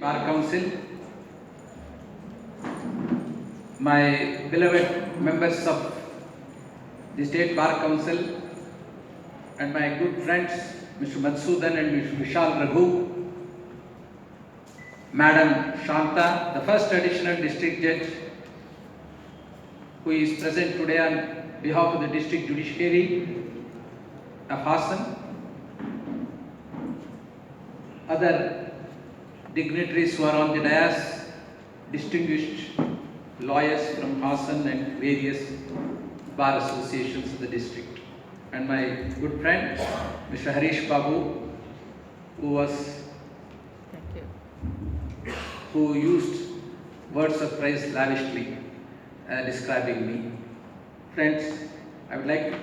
Bar Council, my beloved members of the State Bar Council, and my good friends Mr. Madhusudan and Mr. Vishal Raghu, Madam Shanta, the first additional district judge who is present today on behalf of the district judiciary of Hassan, other dignitaries who are on the dais, distinguished lawyers from Hassan and various bar associations of the district, and my good friend Mr. Harish Babu, who used words of praise lavishly describing me. Friends, I would like to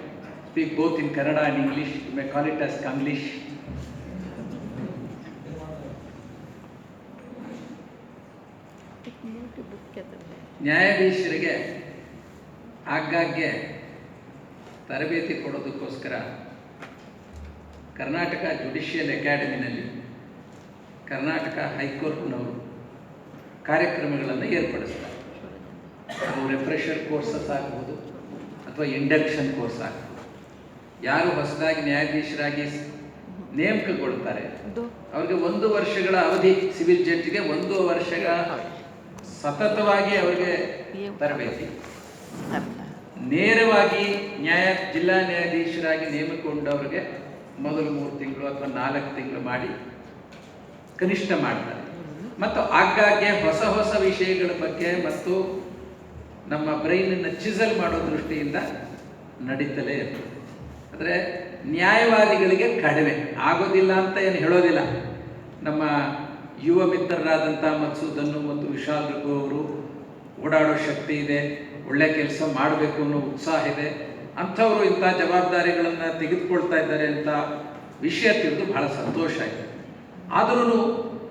speak both in Kannada and English. You may call it as Kanglish. ನ್ಯಾಯಾಧೀಶರಿಗೆ ಆಗಾಗ್ಗೆ ತರಬೇತಿ ಕೊಡೋದಕ್ಕೋಸ್ಕರ Karnataka judicial ಅಕಾಡೆಮಿನಲ್ಲಿ Karnataka ಹೈಕೋರ್ಟ್ನವರು ಕಾರ್ಯಕ್ರಮಗಳನ್ನು ಏರ್ಪಡಿಸ್ತಾರೆ. ಅದು refresher courses ಆಗ್ಬೋದು ಅಥವಾ induction course ಆಗ್ಬೋದು. ಯಾರು ಹೊಸದಾಗಿ ನ್ಯಾಯಾಧೀಶರಾಗಿ ನೇಮಕಗೊಳ್ತಾರೆ ಅವ್ರಿಗೆ 1 ವರ್ಷಗಳ ಅವಧಿ, ಸಿವಿಲ್ ಜಡ್ಜ್ಗೆ 1 ವರ್ಷಗಳ ಸತತವಾಗಿ ಅವರಿಗೆ ತರಬೇತಿ. ನೇರವಾಗಿ ಜಿಲ್ಲಾ ನ್ಯಾಯಾಧೀಶರಾಗಿ ನೇಮಕೊಂಡವರಿಗೆ ಮೊದಲು 3 ತಿಂಗಳು ಅಥವಾ 4 ತಿಂಗಳು ಮಾಡಿ ಕನಿಷ್ಠ ಮಾಡ್ತಾರೆ. ಮತ್ತು ಆಗಾಗ್ಗೆ ಹೊಸ ಹೊಸ ವಿಷಯಗಳ ಬಗ್ಗೆ ಮತ್ತು ನಮ್ಮ ಬ್ರೈನನ್ನು ಚಿಸಲ್ ಮಾಡೋ ದೃಷ್ಟಿಯಿಂದ ನಡೀತಲೇ ಇರ್ತದೆ. ಆದರೆ ನ್ಯಾಯವಾದಿಗಳಿಗೆ ಕಡಿಮೆ ಆಗೋದಿಲ್ಲ ಅಂತ ಏನು ಹೇಳೋದಿಲ್ಲ. ನಮ್ಮ ಯುವ ಮಿತ್ರರಾದಂಥ ಮಧುಸೂದನ್ ಮತ್ತು ವಿಶಾಲ್ ರಘು ಅವರು ಓಡಾಡೋ ಶಕ್ತಿ ಇದೆ, ಒಳ್ಳೆ ಕೆಲಸ ಮಾಡಬೇಕು ಅನ್ನೋ ಉತ್ಸಾಹ ಇದೆ. ಅಂಥವರು ಇಂಥ ಜವಾಬ್ದಾರಿಗಳನ್ನು ತೆಗೆದುಕೊಳ್ತಾ ಇದ್ದಾರೆ ಅಂತ ವಿಷಯ ತಿಳಿದು ಬಹಳ ಸಂತೋಷ ಆಯಿತು. ಆದರೂ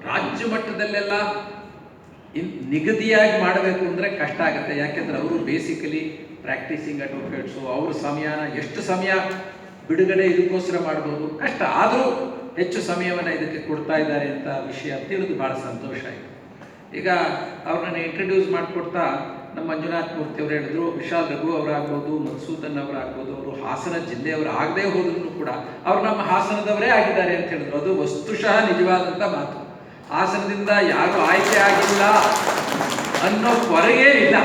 ರಾಜ್ಯ ಮಟ್ಟದಲ್ಲೆಲ್ಲ ನಿಗದಿಯಾಗಿ ಮಾಡಬೇಕು ಅಂದರೆ ಕಷ್ಟ ಆಗುತ್ತೆ. ಯಾಕೆಂದರೆ ಅವರು ಬೇಸಿಕಲಿ ಪ್ರಾಕ್ಟೀಸಿಂಗ್ ಅಡ್ವೊಕೇಟ್ಸು. ಅವ್ರ ಸಮಯನ ಎಷ್ಟು ಸಮಯ ಬಿಡುಗಡೆ ಇದಕ್ಕೋಸ್ಕರ ಮಾಡ್ಬೋದು, ಕಷ್ಟ. ಆದರೂ ಹೆಚ್ಚು ಸಮಯವನ್ನು ಇದಕ್ಕೆ ಕೊಡ್ತಾ ಇದ್ದಾರೆ ಅಂತ ವಿಷಯ ತಿಳಿದು ಭಾಳ ಸಂತೋಷ ಆಯಿತು. ಈಗ ಅವ್ರನ್ನ ಇಂಟ್ರಡ್ಯೂಸ್ ಮಾಡಿಕೊಡ್ತಾ ನಮ್ಮ ಮಂಜುನಾಥ್ ಮೂರ್ತಿ ಅವರು ಹೇಳಿದ್ರು, ವಿಶಾಲ್ ರಘು ಅವರಾಗ್ಬೋದು, ಮಧುಸೂದನ್ ಅವರಾಗ್ಬೋದು, ಅವರು ಹಾಸನ ಜಿಲ್ಲೆಯವರು ಆಗದೆ ಹೋದ್ರೂ ಕೂಡ ಅವ್ರು ನಮ್ಮ ಹಾಸನದವರೇ ಆಗಿದ್ದಾರೆ ಅಂತ ಹೇಳಿದ್ರು. ಅದು ವಸ್ತುಶಃ ನಿಜವಾದಂಥ ಮಾತು. ಹಾಸನದಿಂದ ಯಾರು ಆಯ್ಕೆ ಆಗಿಲ್ಲ ಅನ್ನೋ ಕೊರಗೇ ಇಲ್ಲ.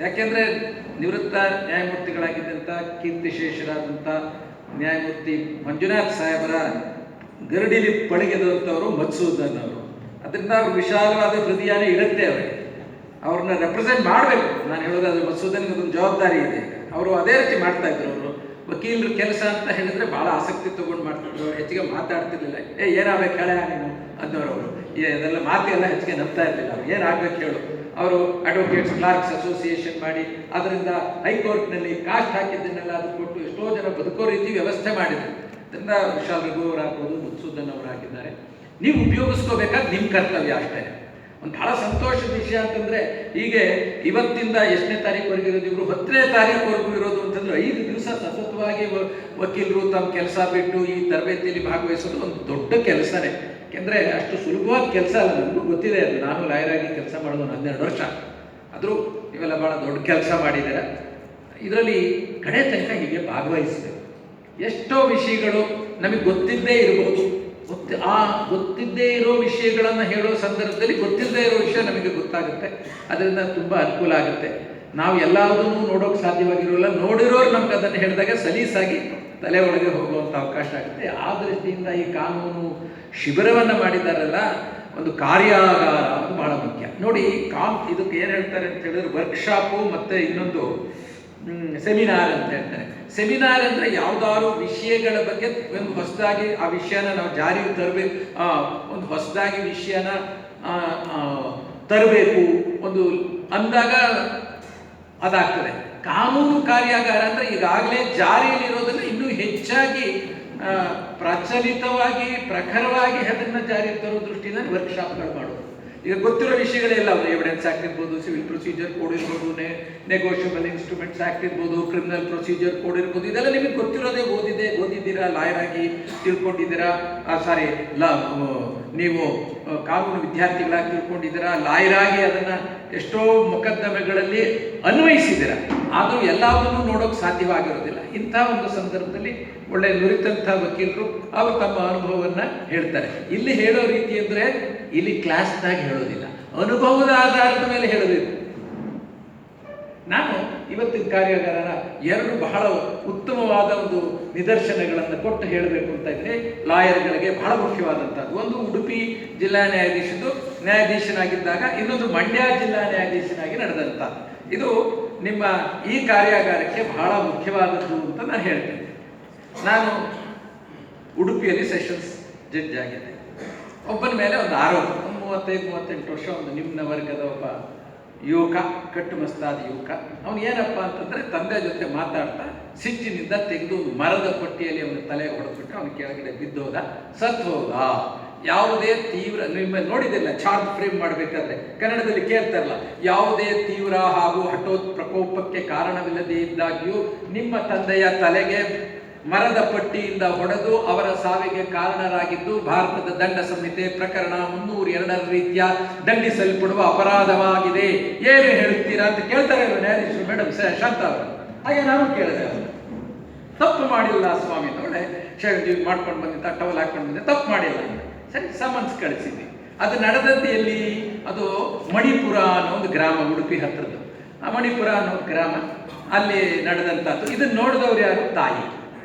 ಯಾಕೆಂದರೆ ನಿವೃತ್ತ ನ್ಯಾಯಮೂರ್ತಿಗಳಾಗಿದ್ದಂಥ ಕೀರ್ತಿಶೇಷರಾದಂಥ ನ್ಯಾಯಮೂರ್ತಿ ಮಂಜುನಾಥ್ ಸಾಹೇಬರ ಗರಡಿಲಿ ಪಳಗೆದಂಥವರು ಮಧುಸೂದನ್ ಅವರು. ಅದರಿಂದ ಅವ್ರು ವಿಶಾಲವಾದ ಹೃದಯನೇ ಇರುತ್ತೆ ಅವರಿಗೆ. ಅವ್ರನ್ನ ರೆಪ್ರೆಸೆಂಟ್ ಮಾಡಬೇಕು. ನಾನು ಹೇಳೋದಾದ್ರೆ ಮಧುಸೂದನ್ಗೆ ಅದೊಂದು ಜವಾಬ್ದಾರಿ ಇದೆ. ಅವರು ಅದೇ ರೀತಿ ಮಾಡ್ತಾ ಇದ್ರು. ಅವರು ವಕೀಲರ ಕೆಲಸ ಅಂತ ಹೇಳಿದ್ರೆ ಭಾಳ ಆಸಕ್ತಿ ತಗೊಂಡು ಮಾಡ್ತಿದ್ರು. ಹೆಚ್ಚಿಗೆ ಮಾತಾಡ್ತಿರ್ಲಿಲ್ಲ. ಏನಾಗಬೇಕು ಹೇಳ ನೀನು ಅನ್ನೋರವರು. ಅದೆಲ್ಲ ಮಾತೆಲ್ಲ ಹೆಚ್ಚಿಗೆ ನಂಬ್ತಾ ಇರಲಿಲ್ಲ. ಅವ್ರು ಏನಾಗಬೇಕು ಹೇಳು. ಅವರು ಅಡ್ವೊಕೇಟ್ಸ್ ಕ್ಲಾರ್ಕ್ಸ್ ಅಸೋಸಿಯೇಷನ್ ಮಾಡಿ ಅದರಿಂದ ಹೈಕೋರ್ಟ್ನಲ್ಲಿ ಕಾಸ್ಟ್ ಹಾಕಿದ್ದನ್ನೆಲ್ಲ ಅದು ಕೊಟ್ಟು ಎಷ್ಟೋ ಜನ ಬದುಕೋ ರೀತಿ ವ್ಯವಸ್ಥೆ ಮಾಡಿದರು. ಅದರಿಂದ ವಿಶಾಲ್ ರಘು ಅವರಾಗ್ಬೋದು, ಮಧುಸೂದನ್ ಅವರಾಗಿದ್ದಾರೆ. ನೀವು ಉಪಯೋಗಿಸ್ಕೋಬೇಕಾದ ನಿಮ್ಮ ಕರ್ತವ್ಯ ಅಷ್ಟೇ. ಒಂದು ಭಾಳ ಸಂತೋಷದ ವಿಷಯ ಅಂತಂದರೆ, ಹೀಗೆ ಇವತ್ತಿಂದ 8ನೇ ತಾರೀಕುವರೆಗೆ ಇರೋದು, ಇವರು 10ನೇ ತಾರೀಕುವರೆಗೂ ಇರೋದು ಅಂತಂದರೆ 5 ದಿವಸ ಸತತವಾಗಿ ವಕೀಲರು ತಮ್ಮ ಕೆಲಸ ಬಿಟ್ಟು ಈ ತರಬೇತಿಯಲ್ಲಿ ಭಾಗವಹಿಸೋದು ಒಂದು ದೊಡ್ಡ ಕೆಲಸನೇ. ಯಾಕೆಂದರೆ ಅಷ್ಟು ಸುಲಭವಾದ ಕೆಲಸ ಅಲ್ಲ. ನನಗೂ ಗೊತ್ತಿದೆ ಅದು. ನಾನು ಲಾಯರಾಗಿ ಕೆಲಸ ಮಾಡೋದು 12 ವರ್ಷ. ಆದರೂ ಇವೆಲ್ಲ ಭಾಳ ದೊಡ್ಡ ಕೆಲಸ ಮಾಡಿದ್ದಾರೆ. ಇದರಲ್ಲಿ ಕಡೆ ತನಕ ಹೀಗೆ ಭಾಗವಹಿಸಬೇಕು. ಎಷ್ಟೋ ವಿಷಯಗಳು ನಮಗೆ ಗೊತ್ತಿದ್ದೇ ಇರಬಹುದು. ಗೊತ್ತಿದ್ದೇ ಇರೋ ವಿಷಯಗಳನ್ನು ಹೇಳೋ ಸಂದರ್ಭದಲ್ಲಿ ಗೊತ್ತಿಲ್ಲದೇ ಇರೋ ವಿಷಯ ನಮಗೆ ಗೊತ್ತಾಗುತ್ತೆ. ಅದರಿಂದ ತುಂಬ ಅನುಕೂಲ ಆಗುತ್ತೆ. ನಾವು ಎಲ್ಲದನ್ನೂ ನೋಡೋಕೆ ಸಾಧ್ಯವಾಗಿರೋಲ್ಲ. ನೋಡಿರೋರು ನಮ್ಗೆ ಅದನ್ನು ಹೇಳಿದಾಗ ಸಲೀಸಾಗಿ ತಲೆ ಒಳಗೆ ಹೋಗುವಂಥ ಅವಕಾಶ ಆಗುತ್ತೆ. ಆ ದೃಷ್ಟಿಯಿಂದ ಈ ಕಾನೂನು ಶಿಬಿರವನ್ನು ಮಾಡಿದ್ದಾರಲ್ಲ, ಒಂದು ಕಾರ್ಯಾಗಾರ ಅದು ಭಾಳ ಮುಖ್ಯ. ನೋಡಿ, ಇದಕ್ಕೆ ಏನು ಹೇಳ್ತಾರೆ ಅಂತ ಹೇಳಿದ್ರೆ ವರ್ಕ್ಶಾಪು ಮತ್ತು ಇನ್ನೊಂದು ಸೆಮಿನಾರ್ ಅಂತ ಹೇಳ್ತಾರೆ. ಸೆಮಿನಾರ್ ಅಂದರೆ ಯಾವುದಾದ್ರು ವಿಷಯಗಳ ಬಗ್ಗೆ ಒಂದು ಹೊಸದಾಗಿ ಆ ವಿಷಯನ ನಾವು ಜಾರಿಗೆ ತರಬೇಕು, ಒಂದು ಹೊಸದಾಗಿ ವಿಷಯನ ತರಬೇಕು ಒಂದು ಅಂದಾಗ ಅದಾಗ್ತದೆ. ಕಾನೂನು ಕಾರ್ಯಾಗಾರ ಅಂದರೆ ಈಗಾಗಲೇ ಜಾರಿಯಲ್ಲಿರೋದನ್ನು ಇನ್ನೂ ಹೆಚ್ಚಾಗಿ ಪ್ರಚಲಿತವಾಗಿ ಪ್ರಖರವಾಗಿ ಅದನ್ನು ಜಾರಿಗೆ ತರೋ ದೃಷ್ಟಿಯಿಂದ ವರ್ಕ್ಶಾಪ್ಗಳು ಮಾಡೋದು. ಈಗ ಗೊತ್ತಿರೋ ವಿಷಯಗಳೆಲ್ಲ ಎವಿಡೆನ್ಸ್ ಆಕ್ಟ್ ಇರ್ಬೋದು, ಸಿವಿಲ್ ಪ್ರೊಸೀಜರ್ ಕೋಡ್ ಇರ್ಬೋದು, ನೆಗೋಷಿಯಬಲ್ ಇನ್ಸ್ಟ್ರೂಮೆಂಟ್ಸ್ ಆಕ್ಟ್ ಇರ್ಬೋದು, ಕ್ರಿಮಿನಲ್ ಪ್ರೊಸೀಜರ್ ಕೋಡ್ ಇರ್ಬೋದು. ಇದೆಲ್ಲ ನಿಮಗೆ ಗೊತ್ತಿರೋದೇ, ಓದಿದ್ದೀರಾ, ಲಾಯರ್ ಆಗಿ ತಿಳ್ಕೊಂಡಿದ್ದೀರಾ, ನೀವು ಕಾನೂನು ವಿದ್ಯಾರ್ಥಿಗಳಾಗಿ ತಿಳ್ಕೊಂಡಿದ್ದೀರಾ, ಲಾಯರಾಗಿ ಅದನ್ನು ಎಷ್ಟೋ ಮೊಕದ್ದಮೆಗಳಲ್ಲಿ ಅನ್ವಯಿಸಿದ್ದೀರ. ಆದರೂ ಎಲ್ಲವನ್ನೂ ನೋಡೋಕೆ ಸಾಧ್ಯವಾಗಿರೋದಿಲ್ಲ. ಇಂಥ ಒಂದು ಸಂದರ್ಭದಲ್ಲಿ ಒಳ್ಳೆ ನುರಿತಂಥ ವಕೀಲರು ಅವರು ತಮ್ಮ ಅನುಭವವನ್ನು ಹೇಳ್ತಾರೆ. ಇಲ್ಲಿ ಹೇಳೋ ರೀತಿ ಅಂದರೆ ಇಲ್ಲಿ ಕ್ಲಾಸ್ನಾಗ ಹೇಳೋದಿಲ್ಲ, ಅನುಭವದ ಆಧಾರದ ಮೇಲೆ ಹೇಳಬೇಕು. ನಾನು ಇವತ್ತಿನ ಕಾರ್ಯಾಗಾರನ ಎರಡು ಬಹಳ ಉತ್ತಮವಾದ ಒಂದು ನಿದರ್ಶನಗಳನ್ನು ಕೊಟ್ಟು ಹೇಳಬೇಕು ಅಂತ ಇದ್ರೆ ಲಾಯರ್ಗಳಿಗೆ ಬಹಳ ಮುಖ್ಯವಾದಂಥದ್ದು. ಒಂದು ಉಡುಪಿ ಜಿಲ್ಲಾ ನ್ಯಾಯಾಧೀಶನಾಗಿದ್ದಾಗ, ಇನ್ನೊಂದು ಮಂಡ್ಯ ಜಿಲ್ಲಾ ನ್ಯಾಯಾಧೀಶನಾಗಿ ನಡೆದಂಥ. ಇದು ನಿಮ್ಮ ಈ ಕಾರ್ಯಾಗಾರಕ್ಕೆ ಬಹಳ ಮುಖ್ಯವಾದದ್ದು ಅಂತ ನಾನು ಹೇಳ್ತೇನೆ. ನಾನು ಉಡುಪಿಯಲ್ಲಿ ಸೆಷನ್ಸ್ ಜಡ್ಜ್ ಆಗಿದ್ದೆ. ಒಬ್ಬನ ಮೇಲೆ ಒಂದು ಆರೋಪ, ಒಂದು 35-38 ವರ್ಷ, ಒಂದು ನಿಮ್ನ ವರ್ಗದ ಒಬ್ಬ ಯುವಕ, ಕಟ್ಟುಮಸ್ತಾದ ಯುವಕ. ಅವನು ಏನಪ್ಪ ಅಂತಂದರೆ ತಂದೆ ಜೊತೆ ಮಾತಾಡ್ತಾ ಸಿಟ್ಟಿನಿಂದ ತೆಗೆದು ಮರದ ಪಟ್ಟಿಯಲ್ಲಿ ಅವನ ತಲೆ ಹೊಡೆದ್ಬಿಟ್ಟು ಅವನ ಕೆಳಗಡೆ ಬಿದ್ದೋದ, ಸತ್ತು ಹೋದ. ಯಾವುದೇ ತೀವ್ರ, ನಿಮ್ಮ ನೋಡಿದಿಲ್ಲ ಚಾರ್ಜ್ ಫ್ರೇಮ್ ಮಾಡಬೇಕಾದ್ರೆ ಕನ್ನಡದಲ್ಲಿ ಕೇಳ್ತಾರಲ್ಲ, ಯಾವುದೇ ತೀವ್ರ ಹಾಗೂ ಪ್ರಕೋಪಕ್ಕೆ ಕಾರಣವಿಲ್ಲದೆ ಇದ್ದಾಗ್ಯೂ ನಿಮ್ಮ ತಂದೆಯ ತಲೆಗೆ ಮರದ ಪಟ್ಟಿಯಿಂದ ಹೊಡೆದು ಅವರ ಸಾವಿಗೆ ಕಾರಣರಾಗಿದ್ದು ಭಾರತದ ದಂಡ ಸಂಹಿತೆ ಪ್ರಕರಣ 302 ರೀತಿಯ ದಂಡಿಸಲ್ಪಡುವ ಅಪರಾಧವಾಗಿದೆ. ಏನು ಹೇಳುತ್ತೀರಾ ಅಂತ ಕೇಳ್ತಾರೆ ನ್ಯಾಯಾಧೀಶರು, ಮೇಡಮ್ ಶಾಂತ ಅವರು. ಹಾಗೆ ನಾನು ಕೇಳಿದೆ, ಅವರು ತಪ್ಪು ಮಾಡಿಲ್ಲ ಸ್ವಾಮಿ, ಒಳ್ಳೆ ಶರ್ಟ್ ಮಾಡ್ಕೊಂಡು ಬಂದಿದ್ದ, ಟವಲ್ ಹಾಕೊಂಡು ಬಂದಿದ್ದ, ತಪ್ಪು ಮಾಡಿಲ್ಲ. ಸರಿ, ಸಮನ್ಸ್ ಕಳಿಸಿದ್ವಿ. ಅದು ನಡೆದದ್ದು ಎಲ್ಲಿ? ಅದು ಮಣಿಪುರ ಅನ್ನೋ ಒಂದು ಗ್ರಾಮ, ಉಡುಪಿ ಹತ್ತಿರದ್ದು. ಆ ಮಣಿಪುರ ಅನ್ನೋ ಗ್ರಾಮ, ಅಲ್ಲಿ ನಡೆದಂಥದ್ದು. ಇದನ್ನು ನೋಡಿದವ್ರು ಯಾರು? ತಾಯಿ,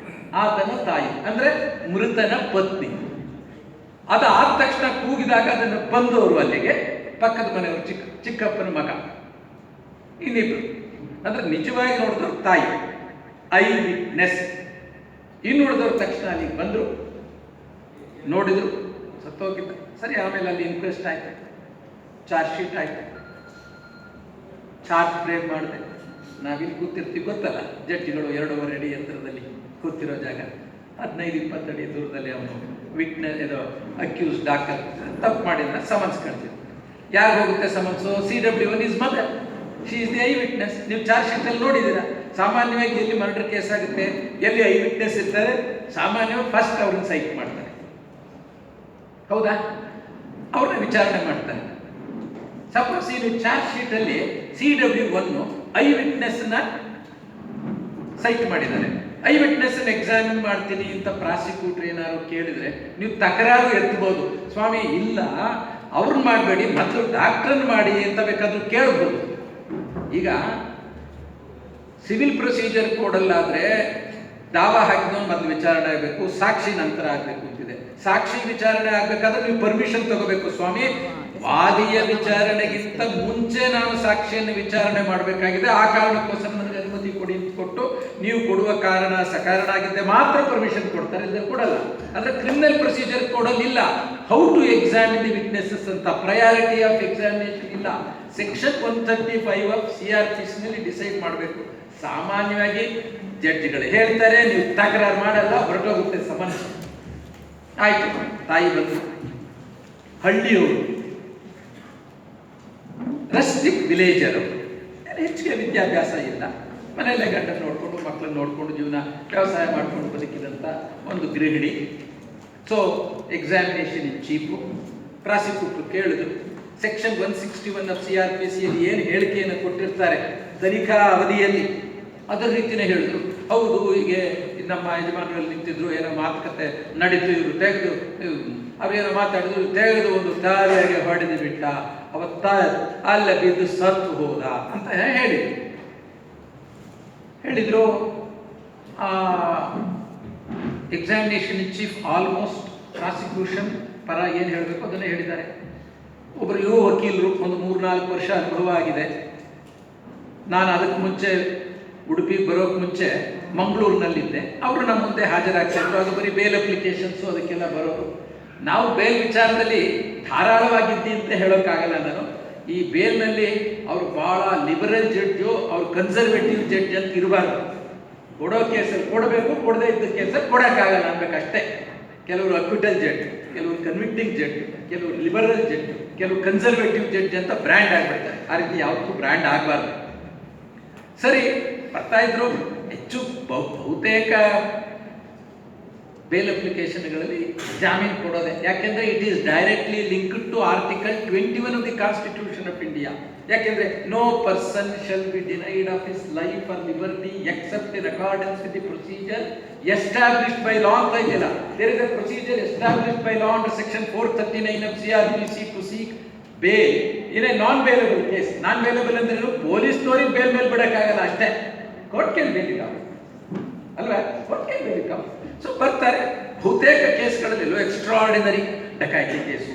ಆತನ ತಾಯಿ ಅಂದರೆ ಮೃತನ ಪತ್ನಿ. ಅದು ಆದ ತಕ್ಷಣ ಕೂಗಿದಾಗ ಅದನ್ನು ಬಂದವರು ಅಲ್ಲಿಗೆ ಪಕ್ಕದ ಮನೆಯವರು, ಚಿಕ್ಕಪ್ಪನ ಮಗ, ಇನ್ನಿಬ್ರು. ಅಂದ್ರೆ ನಿಜವಾಗಿ ನೋಡಿದವ್ರು ತಾಯಿ, ಐ ವಿಟ್ನೆಸ್. ಇನ್ನು ನೋಡಿದವ್ರ ತಕ್ಷಣ ಅಲ್ಲಿಗೆ ಬಂದರು, ನೋಡಿದ್ರು, ಸತ್ತೋಗಿದ್ದ. ಸರಿ, ಆಮೇಲೆ ಅಲ್ಲಿ ಇನ್ಕ್ವೆಸ್ಟ್ ಆಯ್ತು, ಚಾರ್ಜ್ ಶೀಟ್ ಆಯ್ತು, ಚಾರ್ಜ್ ಫ್ರೇಮ್ ಮಾಡಿದೆ. ನಾವಿಲ್ಲಿ ಕೂತಿರ್ತೀವಿ ಗೊತ್ತಲ್ಲ, ಜಡ್ಜಿಗಳು 2.5 ಅಡಿ ಎತ್ತರದಲ್ಲಿ ಕೂತಿರೋ ಜಾಗ, 15-20 ಅಡಿ ದೂರದಲ್ಲಿ ಅವನು ವಿಟ್ನೆಸ್, ಇದು ಅಕ್ಯೂಸ್ ಡಾಕ್ಟರ್ ತಪ್ಪು ಮಾಡಿದ್ರೆ ಸಮನ್ಸ್ ಕಳಿಸಿದ್ರು. ಯಾರು ಹೋಗುತ್ತೆ summons? CW1 is mother, she is the eye witness. ನೀವು ಚಾರ್ಜ್ ಶೀಟಲ್ಲಿ ನೋಡಿದ್ದೀರಾ, ಸಾಮಾನ್ಯವಾಗಿ ಎಲ್ಲಿ ಮರ್ಡರ್ ಕೇಸ್ ಆಗುತ್ತೆ, ಎಲ್ಲಿ ಐ ವಿಟ್ನೆಸ್ ಇರ್ತಾರೆ, ಸಾಮಾನ್ಯವಾಗಿ ಫಸ್ಟ್ ಅವ್ರನ್ನ ಸೈಟ್ ಮಾಡ್ತಾರೆ, ಹೌದಾ? ಅವ್ರನ್ನ ವಿಚಾರಣೆ ಮಾಡ್ತಾರೆ. ಸಪೋಸ್ ನೀವು ಚಾರ್ಜ್ ಶೀಟಲ್ಲಿ CW1 ಐ ವಿಟ್ನೆಸ್ನ ಸೈಟ್ ಮಾಡಿದ್ದಾರೆ, ಐ ವಿಟ್ನೆಸ್ ಎಕ್ಸಾಮಿನ್ ಮಾಡ್ತೀನಿ ಅಂತ ಪ್ರಾಸಿಕ್ಯೂಟರ್ ಏನಾದ್ರು ಕೇಳಿದ್ರೆ ನೀವು ತಕರಾರು ಎತ್ತಬಹುದು. ಸ್ವಾಮಿ ಇಲ್ಲ, ಅವ್ರನ್ನ ಮಾಡಬೇಡಿ, ಮೊದಲು ಡಾಕ್ಟರ್ನ ಮಾಡಿ ಅಂತ ಬೇಕಾದ್ರೂ ಕೇಳ್ಬೋದು. ಈಗ ಸಿವಿಲ್ ಪ್ರೊಸೀಜರ್ ಕೋಡಲ್ಲಾದ್ರೆ ದಾವಾ ಹಾಕಿದವನು ಮೊದಲು ವಿಚಾರಣೆ ಆಗಬೇಕು, ಸಾಕ್ಷಿ ನಂತರ ಆಗಬೇಕು ಅಂತಿದೆ. ಸಾಕ್ಷಿ ವಿಚಾರಣೆ ಆಗಬೇಕಾದ್ರೆ ನೀವು ಪರ್ಮಿಷನ್ ತಗೋಬೇಕು. ಸ್ವಾಮಿ, ವಾದಿಯ ವಿಚಾರಣೆಗಿಂತ ಮುಂಚೆ ನಾನು ಸಾಕ್ಷಿಯನ್ನು ವಿಚಾರಣೆ ಮಾಡಬೇಕಾಗಿದೆ, ಆ ಕಾರಣಕ್ಕೋಸ್ಕರ ನನಗೆ ಅನುಮತಿ ಕೊಡಿ ಅಂತ ಕೊಟ್ಟು, ನೀವು ಕೊಡುವ ಕಾರಣ ಸಕಾರಣ ಆಗಿದ್ದೆ ಮಾತ್ರ ಪರ್ಮಿಷನ್ ಕೊಡ್ತಾರೆ, ಇಲ್ಲದೆ ಕೊಡಲ್ಲ. ಅಂದ್ರೆ ಕ್ರಿಮಿನಲ್ ಪ್ರೊಸೀಜರ್ ಕೊಡಲಿಲ್ಲ. How to examine the witnesses ಅಂತ ಪ್ರಯಾರಿಟಿ ಆಫ್ ಎಕ್ಸಾಮಿನೇಷನ್ ಇಲ್ಲ. ಸೆಕ್ಷನ್ 135 ಆಫ್ CRPC ನಲ್ಲಿ ಡಿಸೈಡ್ ಮಾಡಬೇಕು. ಸಾಮಾನ್ಯವಾಗಿ ಜಡ್ಜಿಗಳು ಹೇಳ್ತಾರೆ, ನೀವು ತಕರಾರು ಮಾಡಲ್ಲ, ಹೊರಟೋಗುತ್ತೆ ಸಮನ್ಸ್. ಆಯ್ತು, ತಾಯಿ ಬಂದು, ಹಳ್ಳಿಯವರು, ರಸ್ಟಿಕ್ ವಿಲೇಜರು, ಹೆಚ್ಚಿಗೆ ವಿದ್ಯಾಭ್ಯಾಸ ಇಲ್ಲ, ಮನೆಯಲ್ಲೇ ಗಂಡನ್ನು ನೋಡಿಕೊಂಡು ಮಕ್ಕಳನ್ನು ನೋಡಿಕೊಂಡು ಜೀವನ ವ್ಯವಸಾಯ ಮಾಡಿಕೊಂಡು ಬದುಕಿದಂಥ ಒಂದು ಗೃಹಿಣಿ. ಸೊ ಎಕ್ಸಾಮಿನೇಷನ್ ಇನ್ ಚೀಫು ಪ್ರಾಸಿಕ್ಯೂಟರ್ ಕೇಳಿದ್ರು, ಸೆಕ್ಷನ್ 161 ಆಫ್ CRPC ಏನು ಹೇಳಿಕೆಯನ್ನು ಕೊಟ್ಟಿರ್ತಾರೆ ತನಿಖಾ ಅವಧಿಯಲ್ಲಿ, ಅದರ ರೀತಿಯೇ ಹೇಳಿದ್ರು. ಹೌದು, ಹೀಗೆ ನಮ್ಮ ಯಜಮಾನರಲ್ಲಿ ನಿಂತಿದ್ರು, ಏನೋ ಮಾತುಕತೆ ನಡೀತು, ಇವರು ತೆಗೆದು ಅವೇನೋ ಮಾತಾಡಿದ್ರು, ತೆಗೆದು ಒಂದು ತಾಯಿಯಾಗಿ ಹೊಡೆದು ಬಿಟ್ಟ, ಅವತ್ತ ಅಲ್ಲ ಬಿದ್ದು ಸತ್ತು ಹೋದ ಅಂತ ಹೇಳಿದ್ರು. Examination in chief almost prosecution ಪರ ಏನು ಹೇಳಬೇಕು ಅದನ್ನೇ ಹೇಳಿದ್ದಾರೆ. ಒಬ್ಬರು ಯುವ ವಕೀಲರು, ಒಂದು 3-4 ವರ್ಷ ಅನುಭವ ಆಗಿದೆ. ನಾನು ಅದಕ್ಕೆ ಮುಂಚೆ ಉಡುಪಿ ಬರೋಕ್ಕೆ ಮುಂಚೆ ಮಂಗಳೂರಿನಲ್ಲಿದ್ದೆ. ಅವರು ನಮ್ಮ ಮುಂದೆ ಹಾಜರಾಗ್ತಿದ್ರು. ಅದು ಬರೀ ಬೇಲ್ ಅಪ್ಲಿಕೇಶನ್ಸು ಅದಕ್ಕೆಲ್ಲ ಬರೋರು. ನಾವು ಬೇಲ್ ವಿಚಾರದಲ್ಲಿ ಧಾರಾಳವಾಗಿದ್ದಿ ಅಂತ ಹೇಳೋಕ್ಕಾಗಲ್ಲ. ನಾನು ಈ ಬೇಲ್ನಲ್ಲಿ ಅವರು ಭಾಳ ಲಿಬರಲ್ ಜಡ್ಜು, ಅವ್ರು ಕನ್ಸರ್ವೇಟಿವ್ ಜಡ್ಜ್ ಅಂತ ಇರಬಾರ್ದು. ಕೊಡೋ ಕೇಸಲ್ಲಿ ಕೊಡಬೇಕು, ಕೊಡದೇ ಇದ್ದ ಕೇಸಲ್ಲಿ ಕೊಡೋಕ್ಕಾಗಲ್ಲ ಅನ್ಬೇಕಷ್ಟೇ. ಕೆಲವರು ಅಕ್ವಿಟಲ್ ಜಡ್ಜ್, ಕೆಲವರು ಕನ್ವಿಕ್ಟಿಂಗ್ ಜಡ್ಜ್, ಕೆಲವರು ಲಿಬರಲ್ ಜಡ್ಜ್, ಕೆಲವರು ಕನ್ಸರ್ವೇಟಿವ್ ಜಡ್ಜ್ ಅಂತ ಬ್ರ್ಯಾಂಡ್ ಆಗಿಬಿಡ್ತಾರೆ. ಆ ರೀತಿ ಯಾವತ್ತೂ ಬ್ರ್ಯಾಂಡ್ ಆಗಬಾರ್ದು. ಸರಿ, ಬರ್ತಾ ಇದ್ರು. ಹೆಚ್ಚು ಬಹುತೇಕ ಬೇಲ್ ಅಪ್ಲಿಕೇಶನ್ಗಳಲ್ಲಿ ಜಾಮೀನು ಕೊಡೋದೆ. ಯಾಕೆಂದರೆ it is directly linked to article 21 of the constitution of India. ಯಾಕೆಂದರೆ no person shall be denied of his life or liberty except in accordance with the procedure established by law ಅಂತ ಇದೆಯಲ್ಲ. There is a procedure established by law under section 439 of CRPC to seek bail in a non bailable case. Non bailable ಅಂದ್ರೆ ಪೊಲೀಸ್ನವ್ರಿಗೆ bail ಮೇಲೆ ಬಿಡಕ್ಕಾಗಲ್ಲ, ಅಷ್ಟೇ. Court can bail it out ಅಲ್ವಾ? Court can bail it out. So ಬರ್ತಾರೆ. ಬಹುತೇಕ ಕೇಸ್ಗಳಲ್ಲೆಲ್ಲೋ extraordinary ಡಕಾಯಿತಿ case,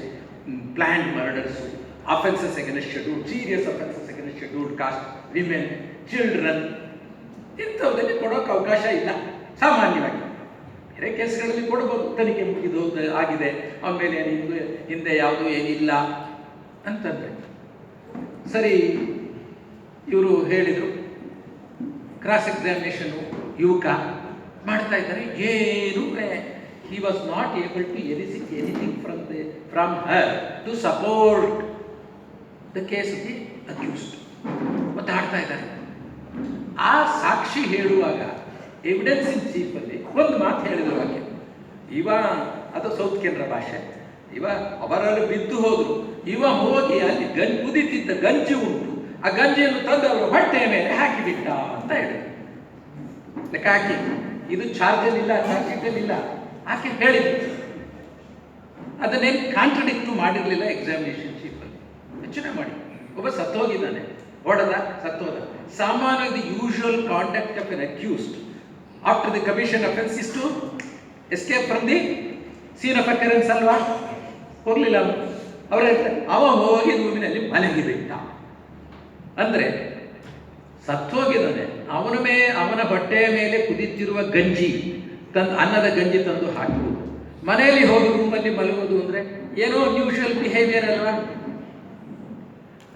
planned murders, offences against scheduled, serious offences against scheduled caste, women, children, ಇಂಥವುದಲ್ಲಿ ಕೊಡೋಕೆ ಅವಕಾಶ ಇಲ್ಲ ಸಾಮಾನ್ಯವಾಗಿ. ಬೇರೆ ಕೇಸ್ಗಳಲ್ಲಿ ಕೊಡ್ಬೋದು, ತನಿಖೆ ಮುಗಿದು ಆಗಿದೆ, ಆಮೇಲೆ ಹಿಂದೆ ಯಾವುದೂ ಏನಿಲ್ಲ ಅಂತಂದ್ರೆ ಸರಿ. ಇವರು ಹೇಳಿದರು, ಕ್ರಾಸ್ ಎಕ್ಸಾಮಿನೇಷನ್ನು ಯುವಕ ಮಾಡ್ತಾ ಇದ್ದಾರೆ. ಏನು he was not able to elicit anything from her to support the case of the accused. ಮಾತಾಡ್ತಾ ಇದ್ದಾರೆ. ಆ ಸಾಕ್ಷಿ ಹೇಳುವಾಗ ಎವಿಡೆನ್ಸ್ ಇನ್ ಚೀಫ್ ಅಲ್ಲಿ ಒಂದು ಮಾತು ಹೇಳಿದ್ರು. ಆಕೆ ಇವ ಅದು ಸೌತ್ ಕೇಂದ್ರ ಭಾಷೆ, ಇವ ಅವರಲ್ಲಿ ಬಿದ್ದು ಹೋದ್ರು. ಇವ ಹೋಗಿ ಅಲ್ಲಿ ಕುದಿತಿದ್ದ ಗಂಜಿ ಉಂಟು, ಆ ಗಂಜಿಯನ್ನು ತಂದು ಅವರು ಹೊಟ್ಟೆಯ ಮೇಲೆ ಹಾಕಿಬಿಟ್ಟ ಅಂತ ಹೇಳಿದ್ರು. ಲೆಕ್ಕ ಹಾಕಿ, ಇದು ಚಾರ್ಜಲ್ಲಿಲ್ಲ, ಚಾರ್ಜ್ ಶೀಟಲ್ಲಿಲ್ಲ, ಆಕೆ ಹೇಳಿದ್ರು. ಅದನ್ನೇನು ಕಾಂಟ್ರಡಿಕ್ಟು ಮಾಡಿರಲಿಲ್ಲ ಎಕ್ಸಾಮಿನೇಷನ್ ಶೀಟಲ್ಲಿ. ಯೋಚನೆ ಮಾಡಿ, ಒಬ್ಬ ಸತ್ತೋಗಿದ್ದಾನೆ, ಹೊಡೆದ ಸತ್ತೋದ. ಸಾಮಾನ್ಯ the usual conduct of an accused after the commission offence is to escape from the scene of occurrence ಅಲ್ವಾ? ಹೋಗ್ಲಿಲ್ಲ ಅವನು. ಅವ್ರು ಹೇಳ್ತಾರೆ ಅವ ಹೋಗಿ ರೂಮಿನಲ್ಲಿ ಮಲಗಿಬಿಟ್ಟ. ಅಂದ್ರೆ ಸತ್ತೋಗಿದ್ದಾನೆ, ಅವನ ಬಟ್ಟೆಯ ಮೇಲೆ ಕುದಿತಿರುವ ಗಂಜಿ ತಂದು, ಅನ್ನದ ಗಂಜಿ ತಂದು ಹಾಕುವುದು, ಮನೆಯಲ್ಲಿ ಹೋಗಿ ರೂಮಲ್ಲಿ ಮಲಗೋದು ಅಂದರೆ ಏನೋ ಯೂಶುವಲ್ ಬಿಹೇವಿಯರ್ ಅಲ್ವಾ?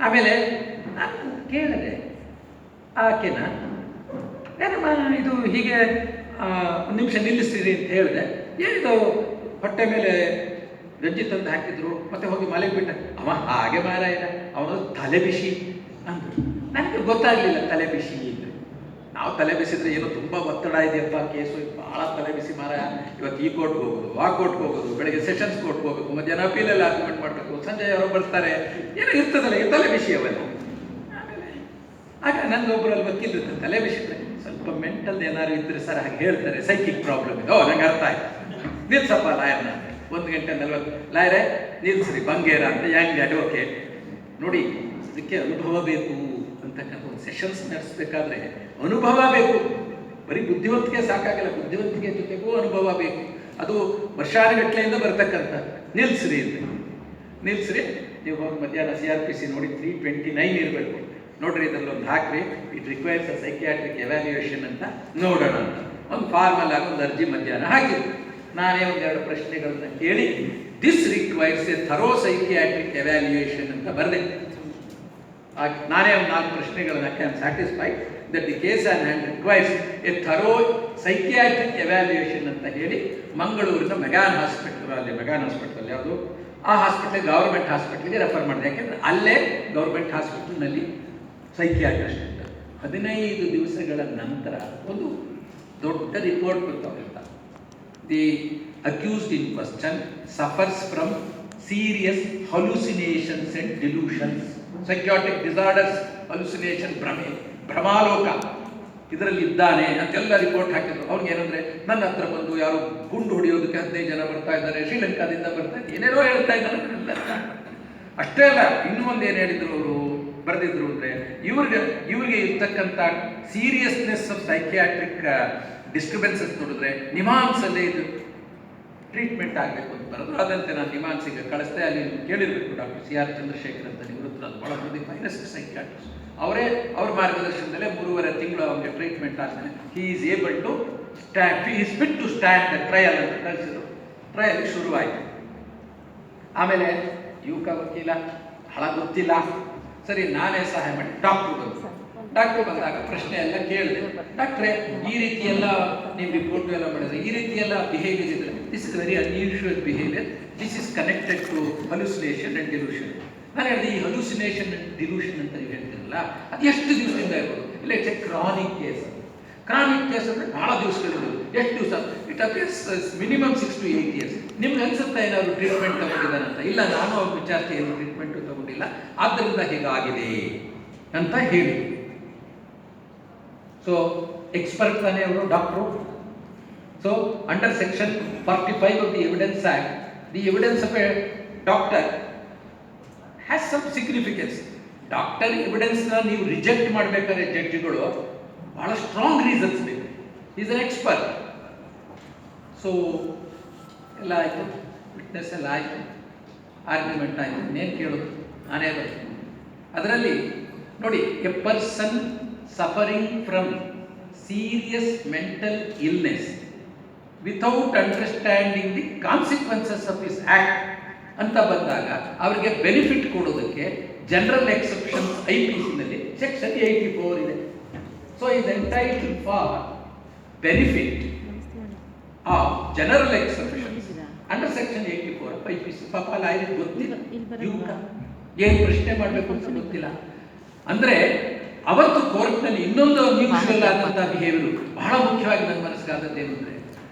ಆಮೇಲೆ ನಾನು ಕೇಳಿದೆ ಆಕೆನ, ಏನಮ್ಮ ಇದು ಹೀಗೆ ಒಂದು ನಿಮಿಷ ನಿಲ್ಲಿಸ್ತೀರಿ ಅಂತ ಹೇಳಿದೆ. ಏನಿದು ಹೊಟ್ಟೆ ಮೇಲೆ ಗಂಜಿ ತಂದು ಹಾಕಿದ್ರು ಮತ್ತೆ ಹೋಗಿ ಮಲಗಿಬಿಟ್ಟ. ಅವ ಹಾಗೆ ಮಾರಾಯ, ಅವನು ತಲೆ ಬಿಸಿ ಅಂದರು. ನನಗೆ ಗೊತ್ತಾಗಲಿಲ್ಲ ತಲೆ ಬಿಸಿ ಅಂದರೆ. ನಾವು ತಲೆ ಬಿಸಿದ್ರೆ ಏನೋ ತುಂಬ ಒತ್ತಡ ಇದೆಯಪ್ಪ, ಕೇಸು ಭಾಳ ತಲೆ ಬಿಸಿ ಮಾರಾಯ, ಇವತ್ತು ಈ ಕೋರ್ಟ್ಗೆ ಹೋಗೋದು, ಆ ಕೋರ್ಟ್ಗೆ ಹೋಗೋದು, ಬೆಳಗ್ಗೆ ಸೆಷನ್ಸ್ ಕೋರ್ಟ್ಗೆ ಹೋಗಬೇಕು, ಮಧ್ಯಾಹ್ನ ಅಪೀಲಲ್ಲಿ ಆರ್ಗ್ಯುಮೆಂಟ್ ಮಾಡಬೇಕು, ಸಂಜೆ ಯಾರೋ ಬರ್ತಾರೆ, ಏನೋ ಇರ್ತದಲ್ಲ, ಈ ತಲೆ ಬಿಸಿ ಅವೆಲ್ಲ. ಆಮೇಲೆ ಆಗ ನನಗೊಬ್ಬರಲ್ಲಿ ವಕೀಲರು ತಲೆ ಬಿಸಿ ಸ್ವಲ್ಪ ಮೆಂಟಲ್ ಏನಾದ್ರು ಇದ್ರೆ ಸರ್ ಹಾಗೆ ಹೇಳ್ತಾರೆ, ಸೈಕಿಕ್ ಪ್ರಾಬ್ಲಮ್ ಇದೆ. ನಂಗೆ ಅರ್ಥ ಆಯ್ತು, ನಿಲ್ಸಪ್ಪ ಲಾಯರ್ನ 1 ಗಂಟೆ 40 ಲಾಯರೇ ನಿಲ್ಸ್ರಿ ಬಂಗೇರ ಅಂತ ಹೆಂಗೆ ಅಡ್ವೊಕೇಟ್ ನೋಡಿ. ಅದಕ್ಕೆ ಅನುಭವ ಬೇಕು ಅಂತಕ್ಕಂಥ ಒಂದು ಸೆಷನ್ಸ್ ನಡೆಸಬೇಕಾದ್ರೆ ಅನುಭವ ಬೇಕು. ಬರೀ ಬುದ್ಧಿವಂತಿಕೆ ಸಾಕಾಗಲ್ಲ, ಬುದ್ಧಿವಂತಿಕೆ ಜೊತೆಗೂ ಅನುಭವ ಬೇಕು. ಅದು ವರ್ಷಾನುಗಟ್ಟಲೆಯಿಂದ ಬರ್ತಕ್ಕಂಥ. ನಿಲ್ಸ್ರಿ ಅಂತ ನಿಲ್ಸ್ರಿ, ನೀವು ಹೋಗಿ ಮಧ್ಯಾಹ್ನ CRPC ನೋಡಿ 329 ಇರಬೇಕು ನೋಡ್ರಿ, ಇದರಲ್ಲಿ ಒಂದು ಹಾಕ್ರಿ, it requires a psychiatric evaluation ಅಂತ ನೋಡೋಣ ಅಂತ ಒಂದು ಫಾರ್ಮಲ್ ಆಗಿ ಒಂದು ಅರ್ಜಿ ಮಧ್ಯಾಹ್ನ ಹಾಕಿದ್ರು. ನಾನೇ ಒಂದೆರಡು ಪ್ರಶ್ನೆಗಳನ್ನ ಕೇಳಿ this requires A thorough psychiatric evaluation ಅಂತ ಬರೆದೆ. ನಾನೇ ಒಂದು 4 ಪ್ರಶ್ನೆಗಳನ್ನ can satisfied that the case on hand requires A thorough psychiatric evaluation ಅಂತ ಹೇಳಿ ಮಂಗಳೂರಿನ ಮೆಗಾನ್ ಹಾಸ್ಪಿಟಲ್ ಯಾವುದು ಆ ಹಾಸ್ಪಿಟಲ್ ಗೌರ್ಮೆಂಟ್ ಹಾಸ್ಪಿಟಲ್ಗೆ ರೆಫರ್ ಮಾಡಿದೆ. ಯಾಕೆಂದರೆ ಅಲ್ಲೇ ಗೌರ್ಮೆಂಟ್ ಹಾಸ್ಪಿಟಲ್ನಲ್ಲಿ ಸೈಕಿಯಾಟ್ರಿಸ್ಟ್ ಅಂತ 15 ದಿವಸಗಳ ನಂತರ ಒಂದು ದೊಡ್ಡ ರಿಪೋರ್ಟ್ ಬರ್ತಾವಂತ. The accused in question suffers from serious hallucinations and delusions, psychiatric disorders, hallucination, ಭ್ರಮಾಲೋಕ ಇದರಲ್ಲಿ ಇದ್ದಾನೆ ಅಂತೆಲ್ಲ ರಿಪೋರ್ಟ್ ಹಾಕಿದ್ರು. ಅವ್ರಿಗೆ ಏನಂದ್ರೆ ನನ್ನ ಹತ್ರ ಬಂದು ಯಾರು ಗುಂಡು ಹೊಡೆಯೋದಕ್ಕೆ 15 ಜನ ಬರ್ತಾ ಇದ್ದಾರೆ, ಶ್ರೀಲಂಕಾದಿಂದ ಬರ್ತಾ ಇದ್ದಾರೆ, ಏನೇನೋ ಹೇಳ್ತಾ ಇದ್ದಾರೆ. ಅಷ್ಟೇ ಅಲ್ಲ, ಇನ್ನೂ ಒಂದು ಏನು ಹೇಳಿದ್ರು ಅವರು ಬರೆದಿದ್ರು ಅಂದರೆ ಇವ್ರಿಗೆ ಇರ್ತಕ್ಕಂಥ ಸೀರಿಯಸ್ನೆಸ್ ಆಫ್ ಸೈಕಿಯಾಟ್ರಿಕ್ ಡಿಸ್ಟರ್ಬೆನ್ಸಸ್ ನೋಡಿದ್ರೆ ನಿಮಾನ್ಸಲ್ಲೇ ಇದು ಟ್ರೀಟ್ಮೆಂಟ್ ಆಗಬೇಕು ಅಂತ ಬರೋದು. ಅದಂತೆ ನಾನು ನಿಮಾನ್ಸಿಗೆ ಕಳಿಸ್ದೆ. ಅಲ್ಲಿ ಕೇಳಿರ್ಬೇಕು, ಡಾಕ್ಟರ್ CR ಚಂದ್ರಶೇಖರ್ ಅಂತ ನಿವೃತ್ತ ಭಾಳ ಮಂದಿ ಫೈನೆಸ್ಟ್ ಸೈಕಿಯಾಟ್ರಿಸ್ಟ್, ಅವ್ರ ಮಾರ್ಗದರ್ಶನದಲ್ಲೇ 3.5 ತಿಂಗಳು ಅವನಿಗೆ ಟ್ರೀಟ್ಮೆಂಟ್ ಆದಮೇಲೆ he is able to stand, he is fit to stand the trial ಅಂತ ಕಳಿಸಿದ್ರು. ಟ್ರಯಲ್ ಶುರುವಾಯಿತು. ಆಮೇಲೆ ಯುವಕ ವಕೀಲ ಬಹಳ ಗೊತ್ತಿಲ್ಲ, ಸರಿ ನಾನೇ ಸಹಾಯ ಮಾಡಿ ಡಾಕ್ಟ್ರು ಬಂದಾಗ ಪ್ರಶ್ನೆ ಎಲ್ಲ ಕೇಳಿದೆ. ಡಾಕ್ಟ್ರೇ ಈ ರೀತಿ ಎಲ್ಲ ನೀವು ರಿಪೋರ್ಟ್ ಎಲ್ಲ ಮಾಡಿದ್ರೆ ಈ ರೀತಿ ಎಲ್ಲ ಬಿಹೇವಿಯರ್ ಇದ್ರೆ this is very unusual behaviour, this is connected to hallucination and delusion. ನಾನು ಹೇಳಿದೆ ಈ hallucination and delusion ಅಂತ ನೀವು ಹೇಳ್ತೀರಲ್ಲ ಅದು ಎಷ್ಟು ದಿವಸದಿಂದ ಇರ್ಬೋದು? ಇಲ್ಲ, it's A chronic case. Chronic case ಅಂದರೆ ಭಾಳ ದಿವಸಗಳಿರ್ಬೋದು. ಎಷ್ಟು ದಿವಸ? It appears minimum 6 to 8 years. ನಿಮ್ಗೆ ಅನ್ಸುತ್ತಾ ಏನಾದ್ರು ಟ್ರೀಟ್ಮೆಂಟ್ ತಗೊಂಡಿದ್ದಾನಂತ? ಇಲ್ಲ, ನಾನು ಅವ್ರ ವಿಚಾರಿಸಿ ಏನು ಟ್ರೀಟ್ಮೆಂಟು ತಗೊಂಡಿಲ್ಲ, ಆದ್ದರಿಂದ ಹೀಗಾಗಿದೆ ಅಂತ ಹೇಳಿ. ಸೊ ಎಕ್ಸ್ಪರ್ಟ್ ತಾನೇ ಅವರು, doctor. So under section 45 of the Evidence Act, the evidence of a doctor has some significance. Doctor ಎವಿಡೆನ್ಸ್ನ ನೀವು ರಿಜೆಕ್ಟ್ ಮಾಡಬೇಕಾದ್ರೆ ಜಡ್ಜಿಗಳು ಬಹಳ ಸ್ಟ್ರಾಂಗ್ ರೀಸನ್ಸ್ ಬೇಕು. Is an expert. ಸೊ ಎಲ್ಲ ಆಯಿತು, ವಿಟ್ನೆಸ್ ಎಲ್ಲ ಆಯಿತು, ಆರ್ಗ್ಯುಮೆಂಟ್ ಆಯಿತು, ಇನ್ನೇನು ಕೇಳೋದು, ನಾನೇ ಬರೋದು. ಅದರಲ್ಲಿ ನೋಡಿ, A person suffering from serious mental illness without understanding the consequences of this act ಅಂತ ಬಂದಾಗ ಅವರಿಗೆ ಬೆನಿಫಿಟ್ ಕೊಡೋದಕ್ಕೆ ಜನರಲ್ ಎಕ್ಸೆಪ್ಷನ್ಸ್ IPC-ನಲ್ಲಿ ಸೆಕ್ಷನ್ 84 ಇದೆ. So is entitled for benefit of general exceptions under section 84 of IPC. ಪಾಪ ಲಾಯರಿಗೆ ಗೊತ್ತಿಲ್ಲ, ಏನು ಪ್ರಶ್ನೆ ಮಾಡಬೇಕು ಅಂತ ಗೊತ್ತಿಲ್ಲ. ಅಂದರೆ ಅವತ್ತು ಕೋರ್ಟ್ನಲ್ಲಿ ಇನ್ನೊಂದು ಅನ್ಯೂಶುವಲ್ ಆದಂಥ ಬಿಹೇವಿಯರ್ ಬಹಳ ಮುಖ್ಯವಾಗಿ ನನ್ನ ಮನಸ್ಸಿಗಾದದ್ದು ಏನು ಅಂದರೆ,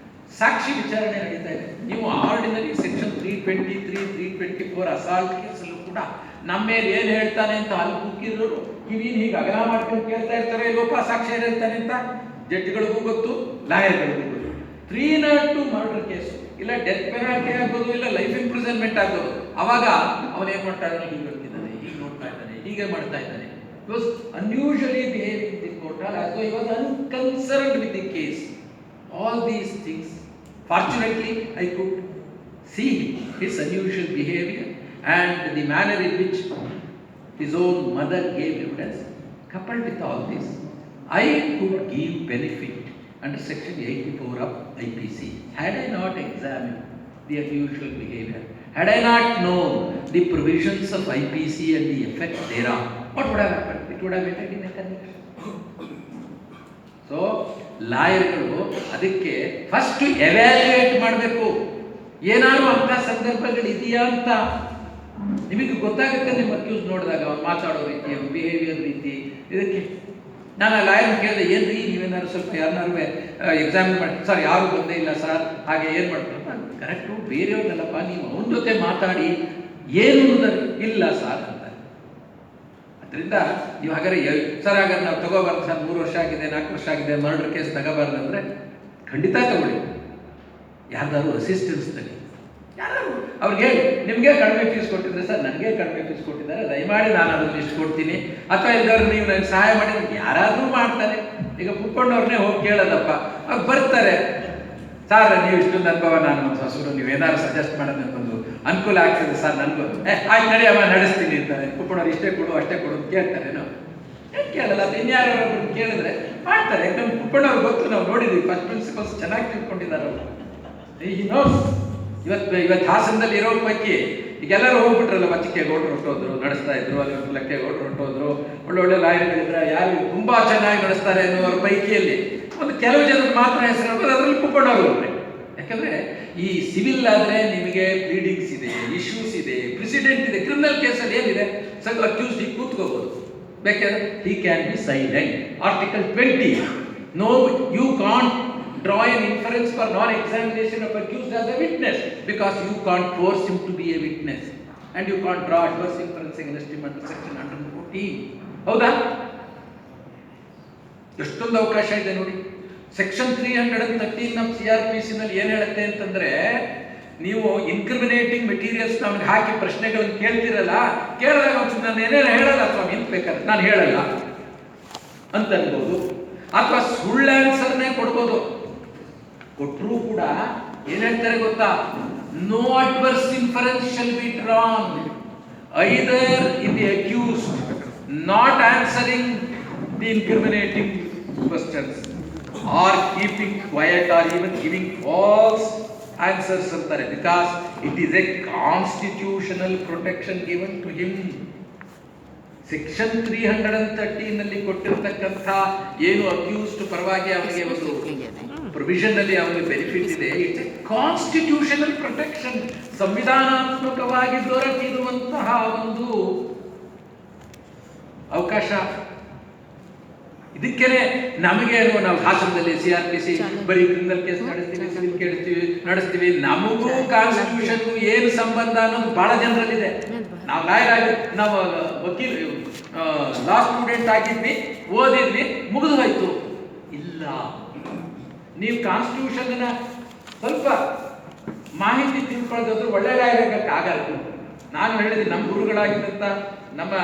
ಸಾಕ್ಷಿ ವಿಚಾರಣೆ ನಡೀತಾ ಇದೆ. ನೀವು ಆರ್ಡಿನರಿ ಸೆಕ್ಷನ್ 323, 324 ಅಸಾಲ್ಟ್ ಕೇಸಲ್ಲೂ ಕೂಡ ನಮ್ಮ ಮೇಲೆ ಏನು ಹೇಳ್ತಾನೆ ಅಂತ ಅಲ್ಲಿ ಕೂಕಿರೋರು ಕಿವಿನ ಹೀಗೆ ಅಗಲ ಮಾಡ್ಕೊಂಡು ಕೇಳ್ತಾ ಇರ್ತಾರೆ, ಲೋಪ ಸಾಕ್ಷಿ ಏನು ಹೇಳ್ತಾನೆ ಅಂತ ಜಡ್ಜ್ಗಳಿಗೂ ಗೊತ್ತು, ಲಾಯರ್ಗಳಿಗೂ ಗೊತ್ತು. 302 ಮರ್ಡರ್ ಕೇಸು, ಇಲ್ಲ ಡೆತ್ ಪೆನಾಲ್ಟಿ ಆಗ್ಬೋದು, ಇಲ್ಲ ಲೈಫ್ ಇಂಪ್ರಿಸನ್ಮೆಂಟ್ ಆಗ್ಬೋದು. ಅವಾಗ ಅವನೇನು ಮಾಡ್ತಾ ಇದ್ದಾನೆ, ಹೀಗೆ ಹೇಳ್ತಿದ್ದಾನೆ, ಹೀಗೆ ನೋಡ್ತಾ ಇದ್ದಾನೆ, ಹೀಗೆ ಮಾಡ್ತಾ ಇದ್ದಾನೆ. He was unusually behaving in the court as though he was unconcerned with the case. All these things, fortunately, I could see his unusual behavior and the manner in which his own mother gave evidence. Coupled with all this, I could give benefit under section 84 of IPC. Had I not examined the unusual behavior, had I not known the provisions of IPC and the effect thereof, what would have happened? It would have ended in a conviction. So ಲಾಯರ್ಗಳು ಅದಕ್ಕೆ first evaluate ಮಾಡಬೇಕು, ಏನಾದ್ರು ಅಂಥ ಸಂದರ್ಭಗಳು ಇದೆಯಾ ಅಂತ ನಿಮಗೆ ಗೊತ್ತಾಗುತ್ತೆ. ನಿಮ್ಮ ಅಕ್ಯೂಸ್ ನೋಡಿದಾಗ ಅವ್ನು ಮಾತಾಡೋ ರೀತಿ, ಅವ್ನ ಬಿಹೇವಿಯರ್ ರೀತಿ. ಇದಕ್ಕೆ ನಾನು ಆ ಲಾಯರ್ ಕೇಳಿದೆ, ಏನು ರೀ ನೀವೇನಾದ್ರು ಸ್ವಲ್ಪ ಯಾರನ್ನಾರು ಎಕ್ಸಾಮಿನ್ ಮಾಡಿ, ಸರ್ ಯಾರು ಬಂದೇ ಇಲ್ಲ ಸರ್, ಹಾಗೆ ಏನು ಮಾಡ್ತಾರೆ? ಕರೆಕ್ಟು, ಬೇರೆಯವ್ರನ್ನಲ್ಲಪ್ಪ, ನೀವು ಅವನ ಜೊತೆ ಮಾತಾಡಿ ಏನು ಇಲ್ಲ ಸರ್ ಅಂತ. ಅದರಿಂದ ನೀವು ಹಾಗಾದ್ರೆ ಸರ್ ಹಾಗಾದ್ರೆ ನಾವು ತಗೋಬಾರ್ದು ಸರ್, 3 ವರ್ಷ ಆಗಿದೆ, 4 ವರ್ಷ ಆಗಿದೆ, ಮರ್ಡರ್ ಕೇಸ್ ತಗೋಬಾರ್ದು ಅಂದರೆ ಖಂಡಿತ ತಗೊಳ್ಳಿ. ಯಾರ್ದಾದ್ರು ಅಸಿಸ್ಟೆನ್ಸ್ನಲ್ಲಿ ಯಾರು ಅವ್ರಿಗೆ ಹೇಳಿ, ನಿಮಗೆ ಕಡಿಮೆ ಫೀಸ್ ಕೊಟ್ಟಿದ್ರೆ ಸರ್, ನನಗೆ ಕಡಿಮೆ ಫೀಸ್ ಕೊಟ್ಟಿದ್ದಾರೆ, ದಯಮಾಡಿ ನಾನು ಅದನ್ನು ಲಿಸ್ಟ್ ಕೊಡ್ತೀನಿ, ಅಥವಾ ಇಲ್ದಾದ್ರು ನೀವು ನನಗೆ ಸಹಾಯ ಮಾಡಿದ್ರೆ ಯಾರಾದರೂ ಮಾಡ್ತಾರೆ. ಈಗ ಕುತ್ಕೊಂಡವ್ರನ್ನೇ ಹೋಗಿ ಕೇಳೋದಪ್ಪ, ಅವ್ರು ಬರ್ತಾರೆ, ಸರ್ ನೀವು ಇಷ್ಟೊಂದು ಅನುಭವ, ನಾನು ಒಂದು ಹೊಸರು, ನೀವೇನಾದ್ರು ಸಜೆಸ್ಟ್ ಮಾಡೋದು ನನಗೊಂದು ಅನುಕೂಲ ಆಗ್ತದೆ ಸರ್, ನನಗೂ ಆಯ್ತು ನಡೆಯಮ್ಮ ನಡೆಸ್ತೀನಿ ಅಂತಾರೆ. ಕುತ್ಕೊಂಡವ್ರು ಇಷ್ಟೇ ಕೊಡು ಅಷ್ಟೇ ಕೊಡು ಅಂತ ಕೇಳ್ತಾರೆ. ನಾವು ಏನು ಕೇಳಲ್ಲ, ಅದು ಇನ್ಯಾರು ಕೇಳಿದ್ರೆ ಮಾಡ್ತಾರೆ. ನಮ್ಮ ಕುತ್ಕೊಂಡವ್ರು ಗೊತ್ತು, ನಾವು ನೋಡಿದ್ವಿ, ಫಸ್ಟ್ ಪ್ರಿನ್ಸಿಪಲ್ಸ್ ಚೆನ್ನಾಗಿ ತಿಳ್ಕೊಂಡಿದ್ದಾರೆ ಅವರು. ಈ ನೋಸ್ ಇವತ್ತು ಹಾಸನದಲ್ಲಿ ಇರೋ ಪೈಕಿ ಈಗೆಲ್ಲರೂ ಹೋಗ್ಬಿಟ್ರಲ್ಲ, ಬಚ್ಚಿಕೆಗೌಡರು ಹೊಟ್ಟೋದ್ರು, ನಡೆಸ್ತಾ ಇದ್ರು, ಅಲ್ಲಿ ಲಕ್ಕೆಗೌಡರು ಹೊಟ್ಟೋದ್ರು, ಒಳ್ಳೊಳ್ಳೆ ಲಾಯರ್ಗಳಿದ್ರೆ ಯಾರು ತುಂಬಾ ಚೆನ್ನಾಗಿ ನಡೆಸ್ತಾರೆ ಅನ್ನೋರ ಪೈಕಿಯಲ್ಲಿ ಒಂದು ಕೆಲವು ಜನಕ್ಕೆ ಮಾತ್ರ ಹೆಸರು ಹೇಳ್ಬೋದು, ಅದರಲ್ಲಿ ಕುತ್ಕೊಂಡವ್ರು ಒಬ್ಬರೇ. ಯಾಕಂದ್ರೆ ಈ ಸಿವಿಲ್ ಆದರೆ ನಿಮಗೆ ಪ್ಲೀಡಿಂಗ್ಸ್ ಇದೆ, ಇಶ್ಯೂಸ್ ಇದೆ, ಪ್ರೆಸಿಡೆಂಟ್ ಇದೆ. ಕ್ರಿಮಿನಲ್ ಕೇಸಲ್ಲಿ ಏನಿದೆ, ಸ್ವಲ್ಪ ಅಕ್ಯೂಸ್ ಹೀಗೆ ಕೂತ್ಕೋಬಹುದು, ಬೇಕಾದ್ರೆ he can be silent. Article 20, no you can't draw an inference for non-examination of accused as a witness, because you can't force him to be a witness, and you can't draw adverse inference against him under section 114. ಹೌದಾ? ಎಷ್ಟೊಂದು ಅವಕಾಶ ಇದೆ ನೋಡಿ. Section 313 ನಮ್ಮ CRPC ನಲ್ಲಿ ಏನು ಹೇಳುತ್ತೆ ಅಂತಂದ್ರೆ, ನೀವು ಇನ್ಕ್ರಿಮಿನೇಟಿಂಗ್ ಮೆಟೀರಿಯಲ್ಸ್ ನಮ್ಗೆ ಹಾಕಿ ಪ್ರಶ್ನೆಗಳನ್ನು ಕೇಳ್ತಿರಲ್ಲ, ಕೇಳಿದಾಗ ನಾನು ಏನೇನು ಹೇಳಲ್ಲ ಸ್ವಾಮಿ ಅಂತ ಬೇಕಾದ್ರೆ ನಾನು ಹೇಳಲ್ಲ ಅಂತ ಅನ್ಬೋದು, ಅಥವಾ ಸುಳ್ಳು ಆನ್ಸರ್ನೇ ಕೊಡ್ಬೋದು. ಕೊಟ್ಟರೂ ಕೂಡ ಏನ್ ಹೇಳ್ತಾರೆ ಗೊತ್ತಾ, no adverse inference shall be drawn either in the accused not answering the incriminating questions or keeping quiet or even giving false answers ಅಂತಾರೆ, because it is a constitutional protection given to him. Section 313 ನಲ್ಲಿ ಕೊಟ್ಟಿರ್ತಕ್ಕಂಥ ಏನು accused ಪರವಾಗಿ ಅವರಿಗೆ ಒಂದು provision ಅಲ್ಲಿ ಅವರಿಗೆ benefit ಇದೆ, ಇಟ್ಸ್ ಎ ಕಾನ್ಸ್ಟಿಟ್ಯೂಷನಲ್ ಪ್ರೊಟೆಕ್ಷನ್, ಸಂವಿಧಾನಾತ್ಮಕವಾಗಿ ದೊರಕಿರುವಂತಹ ಒಂದು ಅವಕಾಶ. ಇದಕ್ಕೇನೆ ನಮಗೇನು ನಾವು ಹಾಸನದಲ್ಲಿ CRPC ಬರೀ ಕ್ರಿಮಿನಲ್ ಕೇಸ್ ನಡೆಸ್ತೀವಿ, ಸಿವಿಲ್ ನಡೆಸ್ತೀವಿ, ನಮಗೂ ಕಾನ್ಸ್ಟಿಟ್ಯೂಷನ್ಗೂ ಏನು ಸಂಬಂಧ ಅನ್ನೋದು ಬಹಳ ಜನರಲ್ಲಿದೆ. ನಾವು ಲಾಯರ್ ನಾವು ವಕೀಲ್ ಲಾ ಸ್ಟೂಡೆಂಟ್ ಆಗಿದ್ವಿ, ಓದಿದ್ವಿ, ಮುಗಿದು ಹೋಯ್ತು. ಇಲ್ಲ, ನೀವು ಕಾನ್ಸ್ಟಿಟ್ಯೂಷನ್ ಸ್ವಲ್ಪ ಮಾಹಿತಿ ತಿಳ್ಕೊಳ್ಳೋದಾದ್ರೂ ಒಳ್ಳೆ ಲಾಯರ್ ಆಗಲ್ಲ. ನಾನು ಹೇಳಿದೆ, ನಮ್ಮ ಗುರುಗಳಾಗಿದ್ದಂಥ ನಮ್ಮ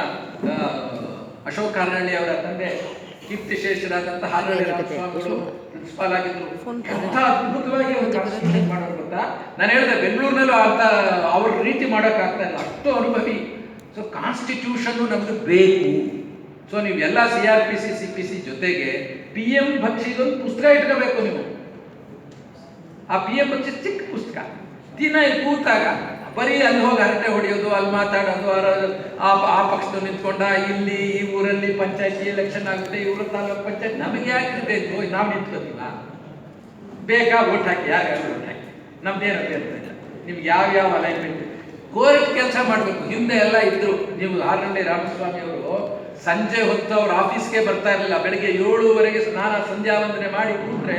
ಅಶೋಕ್ ಹಾರ್ನಳ್ಳಿ ಅವರ ತಂದೆ ಕೀರ್ತಿಶೇಷರಾದಂಥ ಹಾರ್ನಳ್ಳಿ ರಾಮಸ್ವಾಮಿಗಳು ಪ್ರಿನ್ಸಿಪಾಲ್ ಆಗಿದ್ರು. ಎಂಥ ಅದ್ಭುತವಾಗಿ ಮಾಡೋರು ಗೊತ್ತಾ. ನಾನು ಹೇಳಿದೆ, ಬೆಂಗಳೂರಿನಲ್ಲೂ ಅಂತ ಅವ್ರ ರೀತಿ ಮಾಡೋಕ್ಕಾಗ್ತಾ ಇಲ್ಲ, ಅಷ್ಟು ಅನುಭವಿ. ಸೊ ಕಾನ್ಸ್ಟಿಟ್ಯೂಷನ್ನು ನಮ್ಗೆ ಬೇಕು. ಸೊ ನೀವೆಲ್ಲ CRPC CPC ಜೊತೆಗೆ PM ಭಕ್ಷಿದೊಂದು ಪುಸ್ತಕ ಇಟ್ಕೋಬೇಕು ನೀವು. ಆ PM ಭಕ್ಷಿ ಚಿಕ್ಕ ಪುಸ್ತಕ, ದಿನ ಕೂತಾಗ ಬರೀ ಅಲ್ಲಿ ಹೋಗಿ ಹರಟೆ ಹೊಡೆಯೋದು, ಅಲ್ಲಿ ಮಾತಾಡೋದು, ಆ ಪಕ್ಷದ ನಿಂತ್ಕೊಂಡ, ಇಲ್ಲಿ ಈ ಊರಲ್ಲಿ ಪಂಚಾಯತಿ ಎಲೆಕ್ಷನ್ ಆಗುತ್ತೆ, ಇವರು ತಾಲೂಕು ಪಂಚಾಯತ್, ನಮಗೆ ಯಾಕೆ ಬೇಕು? ನಾವು ನಿಂತ್ಕೋತೀವ? ಬೇಕಾ ಓಟ್ ಹಾಕಿ, ಯಾರ್ಯಾರು ಓಟ್ ಹಾಕಿ, ನಮ್ದೇನೋ ಇಲ್ಲ. ನಿಮ್ಗೆ ಯಾವ ಅಲೈನ್ಮೆಂಟ್ ಕೋರ್ಟ್ ಕೆಲಸ ಮಾಡಬೇಕು. ಹಿಂದೆ ಎಲ್ಲ ಇದ್ರು. ನೀವು ಹಾರ್ನಳ್ಳಿ ರಾಮಸ್ವಾಮಿ ಅವರು ಸಂಜೆ ಹೊತ್ತು ಅವ್ರ ಆಫೀಸ್ಗೆ ಬರ್ತಾ ಇರಲಿಲ್ಲ. ಬೆಳಿಗ್ಗೆ 7:30 ಸ್ನಾನ ಸಂಧ್ಯಾ ವಂದನೆ ಮಾಡಿ ಕೂತ್ರೆ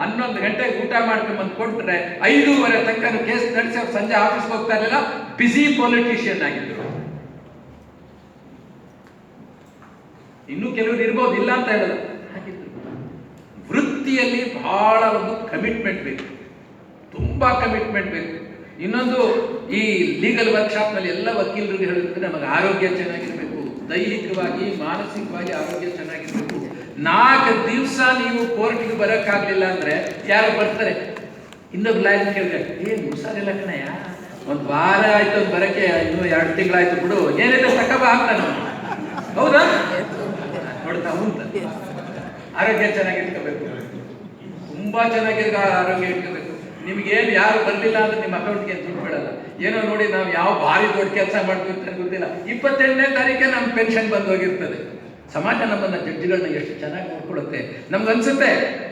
11 ಗಂಟೆಗೆ ಊಟ ಮಾಡ್ಕೊಂಡ್ಬಂದು ಕೊಟ್ರೆ 5:30 ತನಕ ಕೇಸ್ ನಡೆಸಿ ಅವ್ರು ಸಂಜೆ ಆಫೀಸ್ಗೆ ಹೋಗ್ತಾ ಇರಲಿಲ್ಲ. ಬಿಸಿ ಪೊಲಿಟಿಷಿಯನ್ ಆಗಿದ್ರು. ಇನ್ನೂ ಕೆಲವರು ಇರ್ಬೋದು, ಇಲ್ಲ ಅಂತ ಹೇಳಲ್ಲ, ಹಾಗಿದ್ರು. ವೃತ್ತಿಯಲ್ಲಿ ಬಹಳ ಒಂದು ಕಮಿಟ್ಮೆಂಟ್ ಬೇಕು, ತುಂಬಾ ಕಮಿಟ್ಮೆಂಟ್ ಬೇಕು. ಇನ್ನೊಂದು, ಈ ಲೀಗಲ್ ವರ್ಕ್ಶಾಪ್ನಲ್ಲಿ ಎಲ್ಲ ವಕೀಲರಿಗೆ ಹೇಳಿದ್ರೆ, ನಮಗೆ ಆರೋಗ್ಯ ಚೆನ್ನಾಗಿರ್ಬೇಕು, ದೈಹಿಕವಾಗಿ ಮಾನಸಿಕವಾಗಿ ಆರೋಗ್ಯ ಚೆನ್ನಾಗಿರ್ಬೇಕು. 4 ದಿವಸ ನೀವು ಕೋರ್ಟ್ಗೆ ಬರೋಕ್ಕಾಗಲಿಲ್ಲ ಅಂದ್ರೆ ಯಾರು ಬರ್ತಾರೆ? ಇನ್ನೊಬ್ಬ ಲಾಯರ್ ಕೇಳಿದ್ರೆ, ಹುಷಾರಿಲ್ಲ ಕಣಯ್ಯ, ಒಂದು ವಾರ ಆಯ್ತು ಒಂದು ಬರೋಕ್ಕೆ, ಇನ್ನೂ 2 ತಿಂಗಳಾಯ್ತು ಬಿಡು, ಏನಿದೆ ತಕಬ ಆಗ್ತಾನೆ. ಹೌದಾ? ನೋಡ್ತಾ ಉಂಟ. ಆರೋಗ್ಯ ಚೆನ್ನಾಗಿಟ್ಕೋಬೇಕು, ತುಂಬಾ ಚೆನ್ನಾಗಿ ಆರೋಗ್ಯ ಇಟ್ಕೋಬೇಕು. ನಿಮ್ಗೇನು ಯಾರು ಬರಲಿಲ್ಲ ಅಂದ್ರೆ ನಿಮ್ಮ ಅಕೌಂಟ್ಗೆ ದುಡ್ಡು ಬಿಡಲ್ಲ. ಏನೋ ನೋಡಿ, ನಾವು ಯಾವ ಭಾರಿ ದೊಡ್ಡ ಕೆಲಸ ಮಾಡ್ತೀವಿ ಅಂತ ಗೊತ್ತಿಲ್ಲ, 27ನೇ ತಾರೀಕೆ ನಮ್ಮ ಪೆನ್ಷನ್ ಬಂದು ಹೋಗಿರ್ತದೆ. ಸಮಾಜ ನಮ್ಮನ್ನ, ಜಡ್ಜ್ಗಳನ್ನ ಎಷ್ಟು ಚೆನ್ನಾಗಿ ನೋಡ್ಕೊಳ್ಳುತ್ತೆ. ನಮ್ಗನ್ಸುತ್ತೆ,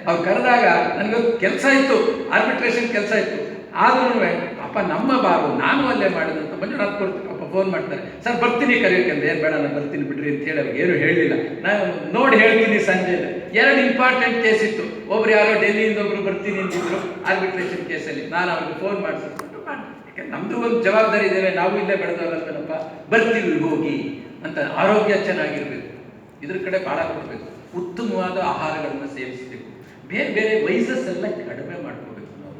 ಅವ್ರು ಕರೆದಾಗ ನನಗೆ ಕೆಲಸ ಇತ್ತು, ಆರ್ಬಿಟ್ರೇಷನ್ ಕೆಲಸ ಇತ್ತು, ಆದ್ರೂ ಅಪ್ಪ ನಮ್ಮ ಬಾರು ನಾನು ಅಲ್ಲೇ ಮಾಡಿದಂತ ಮಂಜುನಾಥ್ ಕೊಡ್ತೀನಿ. ಅಪ್ಪ ಫೋನ್ ಮಾಡ್ತಾರೆ, ಸರ್ ಬರ್ತೀನಿ ಕರೆಯೋಕೆಂದ್ರೆ, ಏನು ಬೇಡ ನಾನು ಬರ್ತೀನಿ ಬಿಡ್ರಿ ಅಂತ ಹೇಳಿ ಅವ್ರಿಗೆ ಏನು ಹೇಳಿಲ್ಲ. ನಾನು ನೋಡಿ ಹೇಳ್ತೀನಿ ಸಂಜೆ. 2 ಇಂಪಾರ್ಟೆಂಟ್ ಕೇಸ್ ಇತ್ತು. ಒಬ್ರು ಯಾರೋ ಡೆಲ್ಲಿಯಿಂದ ಒಬ್ರು ಬರ್ತೀನಿ ಅಂತಿದ್ರು ಆರ್ಬಿಟ್ರೇಷನ್ ಕೇಸಲ್ಲಿ. ನಾನು ಅವ್ರಿಗೆ ಫೋನ್ ಮಾಡಿಸ್ಬಿಟ್ಟು ಯಾಕಂದ್ರೆ ನಮ್ದು ಒಂದು ಜವಾಬ್ದಾರಿ ಇದೆ, ನಾವು ಇಲ್ಲೇ ಬೆಳೆದವರಲ್ವೇನಪ್ಪ, ಬರ್ತೀವಿ ಹೋಗಿ ಅಂತ. ಆರೋಗ್ಯ ಚೆನ್ನಾಗಿರ್ಬೇಕು, ಇದ್ರ ಕಡೆ ಭಾಳ ಕೊಡಬೇಕು. ಉತ್ತಮವಾದ ಆಹಾರಗಳನ್ನು ಸೇವಿಸಬೇಕು. ಬೇರೆ ಬೇರೆ ವಯಸ್ಸಸ್ ಎಲ್ಲ ಕಡಿಮೆ ಮಾಡ್ಕೋಬೇಕು. ನಾವು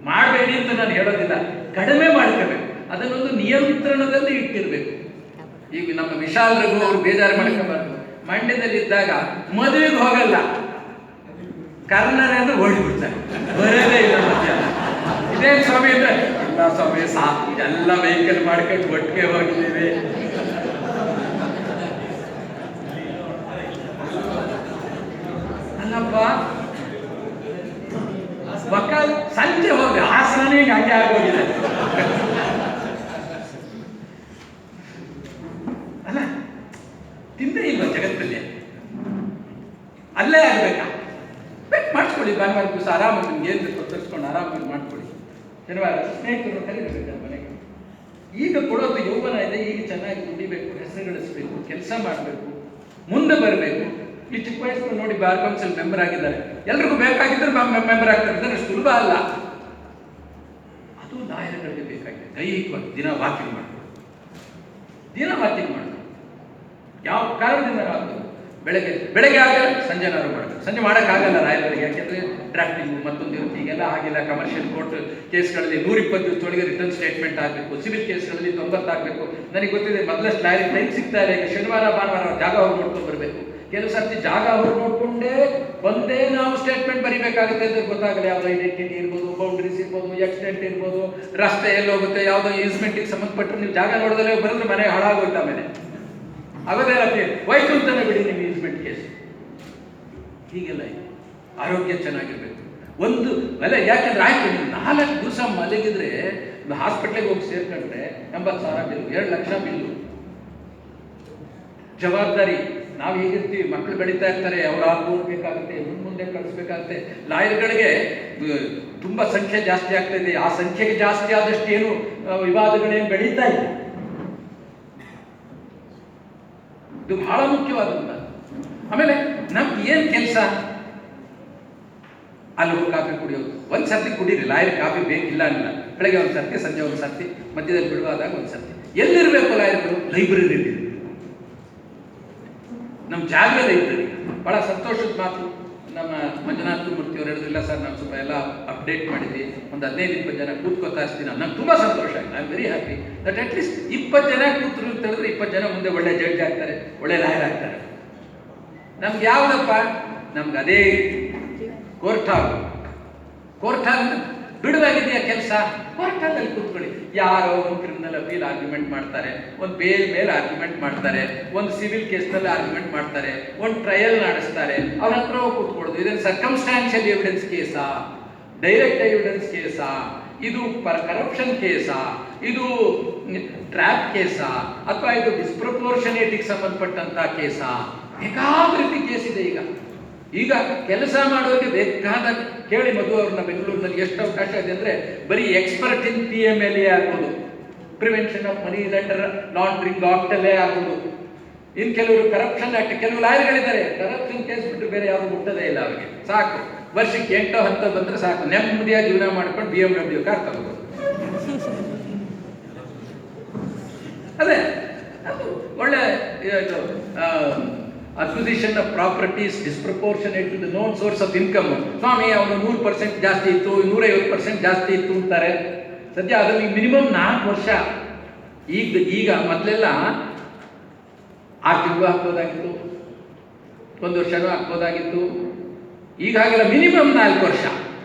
ಮಾಡಬೇಡಿ ಅಂತ ನಾನು ಹೇಳೋದಿಲ್ಲ, ಕಡಿಮೆ ಮಾಡ್ಕೋಬೇಕು. ಅದನ್ನೊಂದು ನಿಯಂತ್ರಣದಲ್ಲಿ ಇಟ್ಟಿರ್ಬೇಕು. ಈಗ ನಮ್ಮ ವಿಶಾಲ್ ರಘು ಅವರು ಬೇಜಾರು ಮಾಡ್ಕೋಬಾರ್ದು. ಮಂಡ್ಯದಲ್ಲಿದ್ದಾಗ ಮದುವೆಗೆ ಹೋಗಲ್ಲ, ಕರ್ನಾಟಕ ಅಂದ್ರೆ ಓಡಿಬಿಡ್ತಾರೆ, ಬರೋದೇ ಇಲ್ಲ ಮಧ್ಯಾಹ್ನ. ಇದೇನು ಸ್ವಾಮಿ ಅಂದ್ರೆ, ಇಲ್ಲ ಸ್ವಾಮಿ ಎಲ್ಲ ವೆಹಿಕಲ್ ಮಾಡ್ಕೊಂಡು ಒಟ್ಟಿಗೆ ಹೋಗಿದ್ದೀವಿ. ಅಲ್ಲಪ್ಪ, ಮಕ್ಕಳು ಸಂಜೆ ಹೋಗಿ ಹಾಸನೇ ಹಂಗೆ ಆಗೋಗಿದೆ ಅಲ್ಲ. ತಿಂದ್ರೆ ಇಲ್ವ ಜಗತ್ತಲ್ಲಿ? ಅಲ್ಲೇ ಆಗ್ಬೇಕಾ? ಬೆಟ್ ಮಾಡಿಸ್ಕೊಳ್ಳಿ. ಭಾನುವಾರ ದಿವಸ ಆರಾಮಾಗಿ ನಿಮ್ಗೆ ಏನು ಬೇಕು ತರಿಸ್ಕೊಂಡು ಆರಾಮಾಗಿ ಮಾಡ್ಕೊಳ್ಳಿ. ಶನಿವಾರ ಸ್ನೇಹಿತರು ಕರೀಬೇಕು ಮನೆಗೆ. ಈಗ ಕೊಡೋದು ಯೌವನ ಇದೆ, ಈಗ ಚೆನ್ನಾಗಿ ದುಡಿಬೇಕು, ಹೆಸರು ಗಳಿಸ್ಬೇಕು, ಕೆಲಸ ಮಾಡಬೇಕು, ಮುಂದೆ ಬರಬೇಕು. ಈ ಚಿಕ್ಕ ವಯಸ್ಸು ನೋಡಿ ಬಾರ್ ಕೌನ್ಸಿಲ್ ಮೆಂಬರ್ ಆಗಿದ್ದಾರೆ, ಎಲ್ರಿಗೂ ಬೇಕಾಗಿದ್ದರೆ ಮೆಂಬರ್ ಆಗ್ತಾರೆ. ಅಷ್ಟು ಸುಲಭ ಅಲ್ಲ. ಅದು ಲಾಯರ್ಗಳಿಗೆ ಬೇಕಾಗಿದೆ. ದೈಹಿಕವಾಗಿ ದಿನ ವಾಕಿಂಗ್ ಮಾಡಬೇಕು, ದಿನ ವಾಕಿಂಗ್ ಮಾಡಬೇಕು. ಯಾವ ಕಾರಣದಿಂದ ಆಗ್ತದೆ? ಬೆಳಗ್ಗೆ ಆಗಲ್ಲ, ಸಂಜೆನಾದ್ರು ಮಾಡಬೇಕು. ಸಂಜೆ ಮಾಡೋಕ್ಕಾಗಲ್ಲ ರಾಯರಿಗೆ, ಯಾಕೆಂದರೆ ಡ್ರಾಫ್ಟಿಂಗು ಮತ್ತೊಂದು ಇರುತ್ತೆ. ಈಗೆಲ್ಲ ಆಗಿಲ್ಲ. ಕಮರ್ಷಿಯಲ್ ಕೋರ್ಟ್ ಕೇಸ್ಗಳಲ್ಲಿ 120 ದಿವಸದೊಳಗೆ ರಿಟರ್ನ್ ಸ್ಟೇಟ್ಮೆಂಟ್ ಆಗಬೇಕು. ಸಿವಿಲ್ ಕೇಸ್ಗಳಲ್ಲಿ 90 ಆಗಬೇಕು. ನನಗೆ ಗೊತ್ತಿದೆ, ಮೊದಲಷ್ಟು ಲಾಯರಿಗೆ ಟೈಮ್ ಸಿಗ್ತಾ ಇಲ್ಲ. ಈಗ ಶನಿವಾರ ಭಾನುವಾರ ಜಾಗ ಹೋಗಿ ನೋಡ್ಕೊಂಡು ಬರಬೇಕು. ಕೆಲವು ಸರ್ತಿ ಜಾಗ ಹೋಗಿ ನೋಡ್ಕೊಂಡೇ ಬಂದೇ ನಾವು ಸ್ಟೇಟ್ಮೆಂಟ್ ಬರಿಬೇಕಾಗುತ್ತೆ ಅಂತ ಗೊತ್ತಾಗಲ್ಲ. ಯಾವುದೋ ಐಡೆಂಟಿಟಿ ಇರ್ಬೋದು, ಬೌಂಡ್ರೀಸ್ ಇರ್ಬೋದು, ಆಕ್ಸಿಡೆಂಟ್ ಇರ್ಬೋದು, ರಸ್ತೆ ಎಲ್ಲೋಗುತ್ತೆ, ಯಾವುದೋ ಈಸ್ಮೆಂಟಿಗೆ ಸಂಬಂಧಪಟ್ಟರೆ ನೀವು ಜಾಗ ನೋಡಿದ್ರೆ ಬರೆದ್ರೆ ಮನೆ ಹಾಳಾಗೋಯ್ತು. ಆಮೇಲೆ ಆಗೋದೇ ಹೋಯ್ತು ಅಂತಾನೆ ಬಿಡಿ ನಿಮ್ಮ ಈಸ್ಮೆಂಟ್ ಕೇಸ್. ಹೀಗೆಲ್ಲ ಇದೆ. ಆರೋಗ್ಯ ಚೆನ್ನಾಗಿರ್ಬೇಕು. ಒಂದು ಅಲ್ಲ, ಯಾಕೆಂದ್ರೆ ಆಯ್ತು, ನೀವು 4 ದಿವಸ ಮಲಗಿದ್ರೆ, ಹಾಸ್ಪಿಟ್ಲಿಗೆ ಹೋಗಿ ಸೇರ್ಕೊಂಡ್ರೆ 80,000 ಬಿಲ್ಲು, 2 ಲಕ್ಷ ಬಿಲ್ಲು. ಜವಾಬ್ದಾರಿ. ನಾವು ಹೇಗಿರ್ತೀವಿ, ಮಕ್ಕಳು ಬೆಳೀತಾ ಇರ್ತಾರೆ, ಅವ್ರು ಓದಬೇಕಾಗುತ್ತೆ, ಮುಂದೆ ಕಳಿಸ್ಬೇಕಾಗುತ್ತೆ. ಲಾಯರ್ಗಳಿಗೆ ತುಂಬ ಸಂಖ್ಯೆ ಜಾಸ್ತಿ ಆಗ್ತಾ ಇದೆ. ಆ ಸಂಖ್ಯೆಗೆ ಜಾಸ್ತಿ ಆದಷ್ಟು ಏನು ವಿವಾದಗಳೇನು ಬೆಳೀತಾ ಇದೆ. ಇದು ಬಹಳ ಮುಖ್ಯವಾದಂಥ ಆಮೇಲೆ ನಮ್ಗೆ ಏನು ಕೆಲಸ? ಅಲ್ಲಿ ಹೋಗಿ ಕಾಫಿ ಕುಡಿಯೋದು. ಒಂದು ಸರ್ತಿ ಕುಡೀರಿ, ಲಾಯರ್ ಕಾಫಿ ಬೇಕಿಲ್ಲ ಅನ್ನಲ್ಲ. ಬೆಳಗ್ಗೆ ಒಂದು ಸರ್ತಿ, ಸಂಜೆ ಒಂದು ಸರ್ತಿ, ಮಧ್ಯದಲ್ಲಿ ಬಿಡುವಾದಾಗ ಒಂದು ಸರ್ತಿ. ಎಲ್ಲಿರಬೇಕು ಲಾಯರ್ಗಳು? ಲೈಬ್ರರಿಯಲ್ಲಿ. ನಮ್ಮ ಜಾಗ ಲೈಬ್ರರಿ. ಬಹಳ ಸಂತೋಷದ ಮಾತು. ನಮ್ಮ ಮಂಜುನಾಥ ಮೂರ್ತಿಯವರು ಹೇಳಿದ್ರಿಲ್ಲ ಸರ್, ನಾವು ಸ್ವಲ್ಪ ಎಲ್ಲ ಅಪ್ಡೇಟ್ ಮಾಡಿದ್ವಿ, ಒಂದು 15-20 ಜನ ಕೂತ್ಕೋತಾ ಇರ್ತೀನಿ. ನಂಗೆ ತುಂಬ ಸಂತೋಷ ಆಗಿದೆ. I am very happy that at least 20 ಜನ ಕೂತ್ರು ಅಂತ ಹೇಳಿದ್ರೆ 20 ಜನ ಮುಂದೆ ಒಳ್ಳೆ ಜಡ್ಜ್ ಆಗ್ತಾರೆ, ಒಳ್ಳೆ ಲಾಯರ್ ಆಗ್ತಾರೆ. ನಮ್ಗೆ ಯಾವುದಪ್ಪ? ನಮ್ಗೆ ಅದೇ ಕೋರ್ಟ್ ಹಾಲ್ ಬಿಡುವಾಗಿದೆಯಾ ಕೆಲಸ? ಕೋರ್ಟ್ ಹಾಲಲ್ಲಿ ಕೂತ್ಕೊಳ್ಳಿ. ಯಾರೋ ಒಂದು ಕ್ರಿಮಿನಲ್ ಅಪೀಲ್ ಆರ್ಗ್ಯುಮೆಂಟ್ ಮಾಡ್ತಾರೆ, ಒಂದು ಬೇಲ್ ಮೇಲೆ ಆರ್ಗ್ಯುಮೆಂಟ್ ಮಾಡ್ತಾರೆ, ಒಂದು ಸಿವಿಲ್ ಕೇಸ್ನಲ್ಲಿ ಆರ್ಗ್ಯುಮೆಂಟ್ ಮಾಡ್ತಾರೆ, ಒಂದು ಟ್ರಯಲ್ ನಡೆಸ್ತಾರೆ, ಅವ್ರ ಹತ್ರ ಹೋಗಿ ಕೂತ್ಕೊಳ್ಳೋದು. ಇದನ್ನು ಸರ್ಕಮ್ಸ್ಟಾನ್ಷಿಯಲ್ ಎವಿಡೆನ್ಸ್ ಕೇಸಾ, ಡೈರೆಕ್ಟ್ ಎವಿಡೆನ್ಸ್ ಕೇಸಾ, ಇದು ಕರಪ್ಷನ್ ಕೇಸಾ, ಇದು ಟ್ರ್ಯಾಪ್ ಕೇಸಾ, ಅಥವಾ ಇದು ಡಿಸ್ಪ್ರಪೋರ್ಷನೇಟಿಗೆ ಸಂಬಂಧಪಟ್ಟಂತ ಕೇಸಾ? ಬೇಕಾದ ರೀತಿ ಕೇಸ್ ಇದೆ ಈಗ ಕೆಲಸ ಮಾಡೋರಿಗೆ ಬೇಕಾದ. ಕೇಳಿ ಮಧು ಅವ್ರನ್ನ ಬೆಂಗಳೂರಿನಲ್ಲಿ ಎಷ್ಟು ಅವಕಾಶ ಇದೆ ಅಂದರೆ, ಬರೀ ಎಕ್ಸ್ಪರ್ಟ್ ಇನ್ PMLA ಆಗ್ಬೋದು, ಪ್ರಿವೆನ್ಷನ್ ಆಫ್ ಮನಿ ಲಾಂಡ್ರಿಂಗ್ ಆಕ್ಟಲ್ಲೇ ಆಗ್ಬೋದು. ಇನ್ನು ಕೆಲವರು ಕರಪ್ಷನ್ ಆಕ್ಟ್, ಕೆಲವು ಲಾಯರ್ಗಳಿದ್ದಾರೆ ಕರಪ್ಷನ್ ಕೇಸ್ ಬಿಟ್ಟು ಬೇರೆ ಯಾವುದು ಮುಟ್ಟದೇ ಇಲ್ಲ ಅವರಿಗೆ. ಸಾಕು, ವರ್ಷಕ್ಕೆ 8-10 ಬಂದರೆ ಸಾಕು, ನೆಮ್ಮದಿಯಾಗಿ ಜೀವನ ಮಾಡ್ಕೊಂಡು BMW ಕಾರ್ ತಗೋಬೋದು. ಅದೇ ಅದು ಒಳ್ಳೆ acquisition of properties disproportionate to the known source of income. ಸ್ವಾಮಿ ಅವನು 100% ಜಾಸ್ತಿ ಇತ್ತು, 150% ಜಾಸ್ತಿ ಇತ್ತು ಅಂತಾರೆ. ಸದ್ಯ ಅದರಲ್ಲಿ ಮಿನಿಮಮ್ 4 ವರ್ಷ. ಈಗ ಮೊದಲೆಲ್ಲ 6 ತಿಂಗಳು ಹಾಕ್ಬೋದಾಗಿತ್ತು, 1 ವರ್ಷನೂ ಹಾಕ್ಬೋದಾಗಿತ್ತು. ಈಗ ಹಾಗೆಲ್ಲ ಮಿನಿಮಮ್ 4 ವರ್ಷ.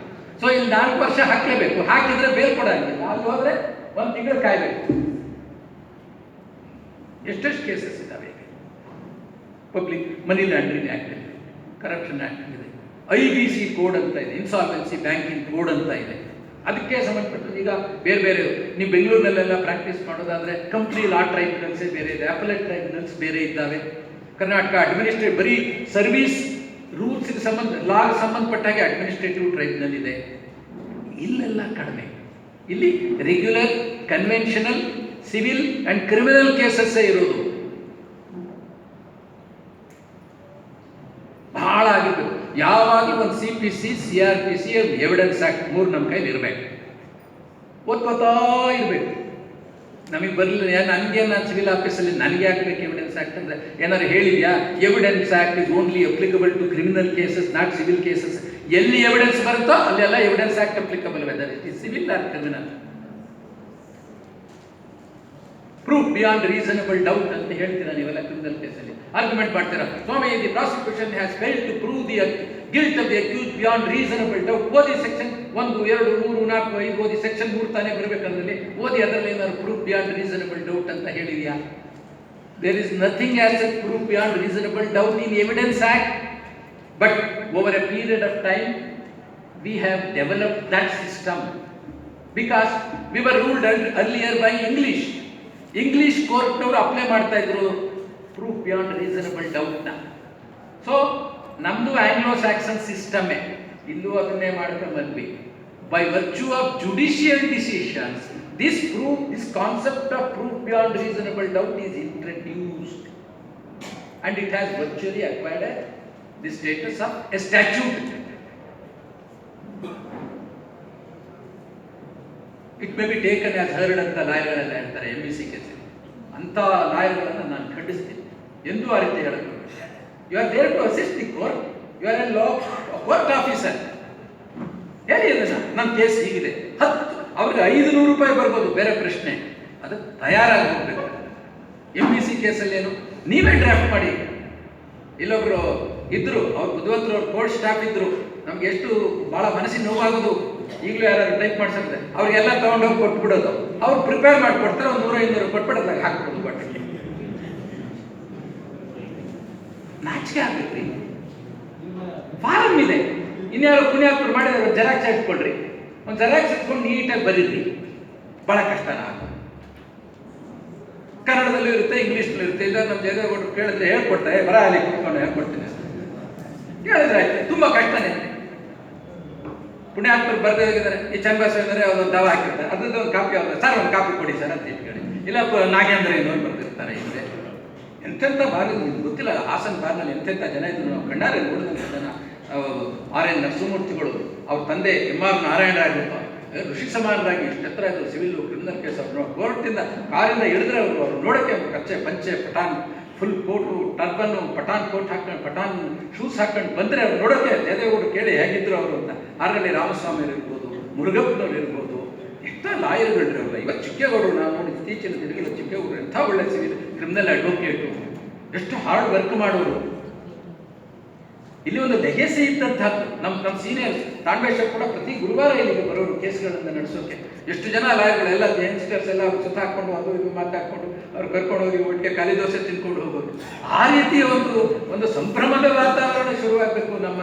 ಸೊ ಇಲ್ಲಿ 4 ವರ್ಷ ಹಾಕಲೇಬೇಕು. ಹಾಕಿದ್ರೆ ಬೇಲ್ ಕೊಡಂಗಿಲ್ಲ. ಅಲ್ಲಿ ಹೋದ್ರೆ 1 ತಿಂಗಳು ಕಾಯ್ಬೇಕು. ಎಷ್ಟೆಷ್ಟು ಕೇಸಸ್ ಇದ್ದಾವೆ. ಪಬ್ಲಿಕ್ ಮನಿ ಲಾಂಡ್ರಿಂಗ್ ಆಕ್ಟ್ ಇದೆ, ಕರಪ್ಷನ್ ಆಕ್ಟ್ ಇದೆ, IBC ಕೋಡ್ ಅಂತ ಇದೆ, ಇನ್ಸಾಲ್ವೆನ್ಸಿ ಬ್ಯಾಂಕಿಂಗ್ ಕೋಡ್ ಅಂತ ಇದೆ. ಅದಕ್ಕೆ ಸಂಬಂಧಪಟ್ಟದ್ದು ಈಗ ಬೇರೆ ಬೇರೆ. ನೀವು ಬೆಂಗಳೂರಿನಲ್ಲೆಲ್ಲ ಪ್ರಾಕ್ಟೀಸ್ ಮಾಡೋದಾದ್ರೆ ಕಂಪ್ನಿ ಲಾ ಟ್ರೈಬ್ಯುನಲ್ಸೇ ಬೇರೆ ಇದೆ, ಅಪಲೇಟ್ ಟ್ರೈಬ್ಯುನಲ್ಸ್ ಬೇರೆ ಇದ್ದಾವೆ. ಕರ್ನಾಟಕ ಅಡ್ಮಿನಿಸ್ಟ್ರೇಟಿವ್ ಬರೀ ಸರ್ವಿಸ್ ರೂಲ್ಸ್ಗೆ ಲಾಗೆ ಸಂಬಂಧಪಟ್ಟ ಹಾಗೆ ಅಡ್ಮಿನಿಸ್ಟ್ರೇಟಿವ್ ಟ್ರೈಬ್ಯುನಲ್ ಇದೆ. ಇಲ್ಲೆಲ್ಲ ಕಡಿಮೆ. ಇಲ್ಲಿ regular conventional civil and criminal ಕೇಸಸ್ಸೇ ಇರೋದು. ಬಹಳ ಆಗಿರ್ಬೇಕು. ಯಾವಾಗ ಒಂದು CPC, CRPC, ಎವಿಡೆನ್ಸ್ ಆಕ್ಟ್ 3 ನಮ್ಮ ಕೈಲಿ ಇರಬೇಕು. ಓದ್ಕೋತಾ ಇರಬೇಕು. ನಮಗೆ ಬರಲಿಲ್ಲ, ನನಗೆ ನಾನು ಸಿವಿಲ್ ಆಫೀಸಲ್ಲಿ ನನಗೆ ಹಾಕ್ಬೇಕು ಎವಿಡೆನ್ಸ್ ಆಕ್ಟ್ ಅಂದರೆ ಏನಾದ್ರು ಹೇಳಿದ್ಯಾ? Evidence act is only applicable to criminal cases, not civil cases. ಎಲ್ಲಿ ಎವಿಡೆನ್ಸ್ ಬರುತ್ತೋ ಅಲ್ಲೆಲ್ಲ evidence act applicable, whether it is civil or criminal. Proof beyond reasonable doubt ಅಂತ ಹೇಳ್ತೀರಾ ನೀವೆಲ್ಲ ಕ್ರಿಮಿನಲ್ ಕೇಸಲ್ಲಿ. ಆರ್ಗ್ಯುಮೆಂಟ್ ಮಾಡ್ತೀರಾ, ಸ್ವಾಮಿ the prosecution has failed to prove the guilt of the accused beyond reasonable doubt. ಓದಿ ಸೆಕ್ಷನ್ 1, 2, 3, 4, 5 ಓದಿ. ಸೆಕ್ಷನ್ 3 ತಾನೇ ಬರಬೇಕಂದ್ರಲ್ಲಿ ಓದಿ. ಅದರಲ್ಲಿ ಏನಾದ್ರು ಪ್ರೂಫ್ ಬಿಯಾಂಡ್ ರೀಸನಬಲ್ ಡೌಟ್ ಅಂತ ಹೇಳಿದ್ಯಾ? There is nothing as a proof beyond reasonable doubt in evidence act. But over a period of time we have developed that system because we were ruled earlier by English ಕೋರ್ಟ್ನವರು apply ಮಾಡ್ತಾ ಇದ್ರು proof beyond reasonable ಡೌಟ್ನ. So ನಮ್ದು Anglo Saxon ಸಿಸ್ಟಮೇ, ಇಲ್ಲೂ ಅದನ್ನೇ ಮಾಡ್ಕೊಂಡು ಬಂದ್ವಿ. By virtue of judicial decisions this concept of proof beyond reasonable doubt is introduced and it has virtually acquired the status of A statute. It may be taken as heard ಅಂತ ಲಾಯರ್ಗಳೆಲ್ಲ ಹೇಳ್ತಾರೆ MBC ಕೇಸಲ್ಲಿ. ಅಂಥ ಲಾಯರ್ಗಳನ್ನು ನಾನು ಖಂಡಿಸ್ತೀನಿ. ಎಂದೂ ಆ ರೀತಿ ಹೇಳಬೇಕು. You are there to assist the court, you are a law court officer. ಹೇಳಿ ಅದನ್ನು, ನನ್ನ ಕೇಸ್ ಹೀಗಿದೆ. ಅವ್ರಿಗೆ 500 ರೂಪಾಯಿ ಬರ್ಬೋದು, ಬೇರೆ ಪ್ರಶ್ನೆ. ಅದು ತಯಾರಾಗಿ ಹೋಗ್ಬೇಕು. MBC ಕೇಸಲ್ಲಿ ಏನು ನೀವೇ ಡ್ರಾಫ್ಟ್ ಮಾಡಿ. ಇಲ್ಲೊಬ್ರು ಇದ್ರು, ಅವ್ರು ಬುದ್ಧಿವಂತರು, ಅವ್ರು ಕೋರ್ಟ್ ಸ್ಟಾಫ್ ಇದ್ರು. ನಮ್ಗೆ ಎಷ್ಟು ಭಾಳ ಮನಸ್ಸಿಗೆ ನೋವಾಗೋದು. ಈಗಲೂ ಯಾರು ಟೈಪ್ ಮಾಡ್ಸಿದ್ರೆ ಅವ್ರಿಗೆಲ್ಲ ತೊಗೊಂಡೋಗಿ ಕೊಟ್ಬಿಡೋದು. ಅವ್ರು ಪ್ರಿಪೇರ್ ಮಾಡಿಕೊಡ್ತಾರೆ, ಒಂದು 100-500 ಕೊಟ್ಬಿಡೋದಾಗ ಹಾಕ್ಬಿಡೋದು ಬಟ್ಟೆಗೆ. ನಾಚಿಕೆ ಆಗ್ಬೇಕ್ರಿ. ಫಾರಮ್ ಇದೆ, ಇನ್ಯಾರು ಪುಣ್ಯಾತ್ಮರು ಮಾಡಿದ್ರೆ ಜೆರಾಕ್ಸ್ ಇಟ್ಕೊಳ್ರಿ. ಒಂದು ಜೆರಾಕ್ಸ್ ಇಟ್ಕೊಂಡು ನೀಟಾಗಿ ಬರೀರಿ. ಭಾಳ ಕಷ್ಟನ ಕನ್ನಡದಲ್ಲೂ ಇರುತ್ತೆ, ಇಂಗ್ಲೀಷ್ನಲ್ಲೂ ಇರುತ್ತೆ. ಇಲ್ಲ ನಮ್ಮ ಜಯದೇವಗೌಡರು ಕೇಳಿದ್ರೆ ಹೇಳ್ಕೊಡ್ತಾರೆ, ಬರ ಅಲ್ಲಿ ಕೂತ್ಕೊಂಡು ಹೇಳ್ಕೊಡ್ತೀನಿ ಹೇಳಿದ್ರೆ ಆಯ್ತು. ತುಂಬ ಕಷ್ಟನೇ. ಪುಣ್ಯಾತ್ಮರು ಬರೆದೇ ಹೋಗಿದ್ದಾರೆ. ಈ ಚನ್ನಬಸವೇಂದ್ರೆ ಅದೊಂದು ದಾವ ಹಾಕಿರ್ತಾರೆ, ಅದ್ರದ್ದು ಒಂದು ಕಾಪಿ ಅವ್ರ ಸರ್ ಒಂದು ಕಾಪಿ ಕೊಡಿ ಸರ್ ಅಂತ ಇಟ್ಕೊಳ್ಳಿ. ಇಲ್ಲ ನಾಗೇಂದ್ರ ಏನೋ ಬರ್ತಿರ್ತಾರೆ ಹಿಂದೆ. ಎಂತೆಂಥ ಭಾಗ ನಿಮ್ಗೆ ಗೊತ್ತಿಲ್ಲ, ಹಾಸನ ಬಾರ್ನಲ್ಲಿ ಎಂತೆಂಥ ಜನ ಇದ್ರು, ನಾವು ಕಣ್ಣಾರೆ ನೋಡಿದಂಥ ಜನ. ಆರ್ ಎನ್ ನರಸಿಂಹಮೂರ್ತಿಗಳು, ಅವ್ರ ತಂದೆ ಎಂ ಆರ್ ನಾರಾಯಣರಾಗಿರ್ತಾರೆ, ಋಷಿ ಸಮಾನರಾಗಿ ಇಷ್ಟು ಎತ್ತರ ಇದ್ರು, ಸಿವಿಲ್ ಕ್ರಿಮಿನಲ್ ಕೇಸ್. ಅವ್ರು ಕೋರ್ಟಿಂದ ಕಾರಿಂದ ಹಿಡಿದ್ರೆ ಅವ್ರು ನೋಡೋಕ್ಕೆ ಕಚ್ಚೆ ಪಂಚೆ ಪಠಾನ್ ಫುಲ್ ಕೋಟು ಟರ್ಬನ್ನು ಪಠಾನ್ ಕೋಟ್ ಹಾಕೊಂಡು ಪಠಾನ್ ಶೂಸ್ ಹಾಕೊಂಡು ಬಂದರೆ ಅವ್ರು ನೋಡೋಕ್ಕೆ ದೇವೇಗೌಡರು ಕೇಳಿ ಹೇಗಿದ್ರು ಅವರು ಅಂತ. ಆರಲ್ಲಿ ರಾಮಸ್ವಾಮಿ ಇರ್ಬೋದು, ಮುರುಗಪ್ಪನವ್ರು ಇರ್ಬೋದು, ಎಂಥ ಲಾಯರ್ಗಳ್ರಿ ಅವರ. ಇವತ್ತು ಚಿಕ್ಕೇಗೌಡರು ನಾವು ನೋಡಿ ಇತ್ತೀಚಿನ ದಿನಗಳ ಚಿಕ್ಕೇಗೌಡರು ಎಂಥ ಒಳ್ಳೆ ಸಿವಿಲ್ ಕ್ರಿಮಿನಲ್ ಅಡ್ವೊಕೇಟು, ಎಷ್ಟು ಹಾರ್ಡ್ ವರ್ಕ್ ಮಾಡೋರು. ಇಲ್ಲಿ ಒಂದು ಲೆಗೆಸಿ ಇದ್ದಂಥದ್ದು. ನಮ್ಮ ಸೀನಿಯರ್ಸ್ ತಾಂಡವೇಶ್ವರ್ ಕೂಡ ಪ್ರತಿ ಗುರುವಾರ ಇಲ್ಲಿಗೆ ಬರೋರು ಕೇಸ್ಗಳನ್ನು ನಡೆಸೋಕೆ. ಎಷ್ಟು ಜನ ಲಾಯರ್ಗಳೆಲ್ಲ ಯಂಗ್ಸ್ಟರ್ಸ್ ಎಲ್ಲ ಅವ್ರು ಸುತ್ತ ಹಾಕ್ಕೊಂಡು ಅದು ಇದು ಮಾತಾಡ್ಕೊಂಡು ಅವ್ರು ಕರ್ಕೊಂಡು ಹೋಗಿ ಒಟ್ಟಿಗೆ ಖಾಲಿ ದೋಸೆ ತಿನ್ಕೊಂಡು ಹೋಗೋರು. ಆ ರೀತಿಯ ಒಂದು ಸಂಭ್ರಮದ ವಾತಾವರಣ ಶುರುವಾಗಬೇಕು ನಮ್ಮ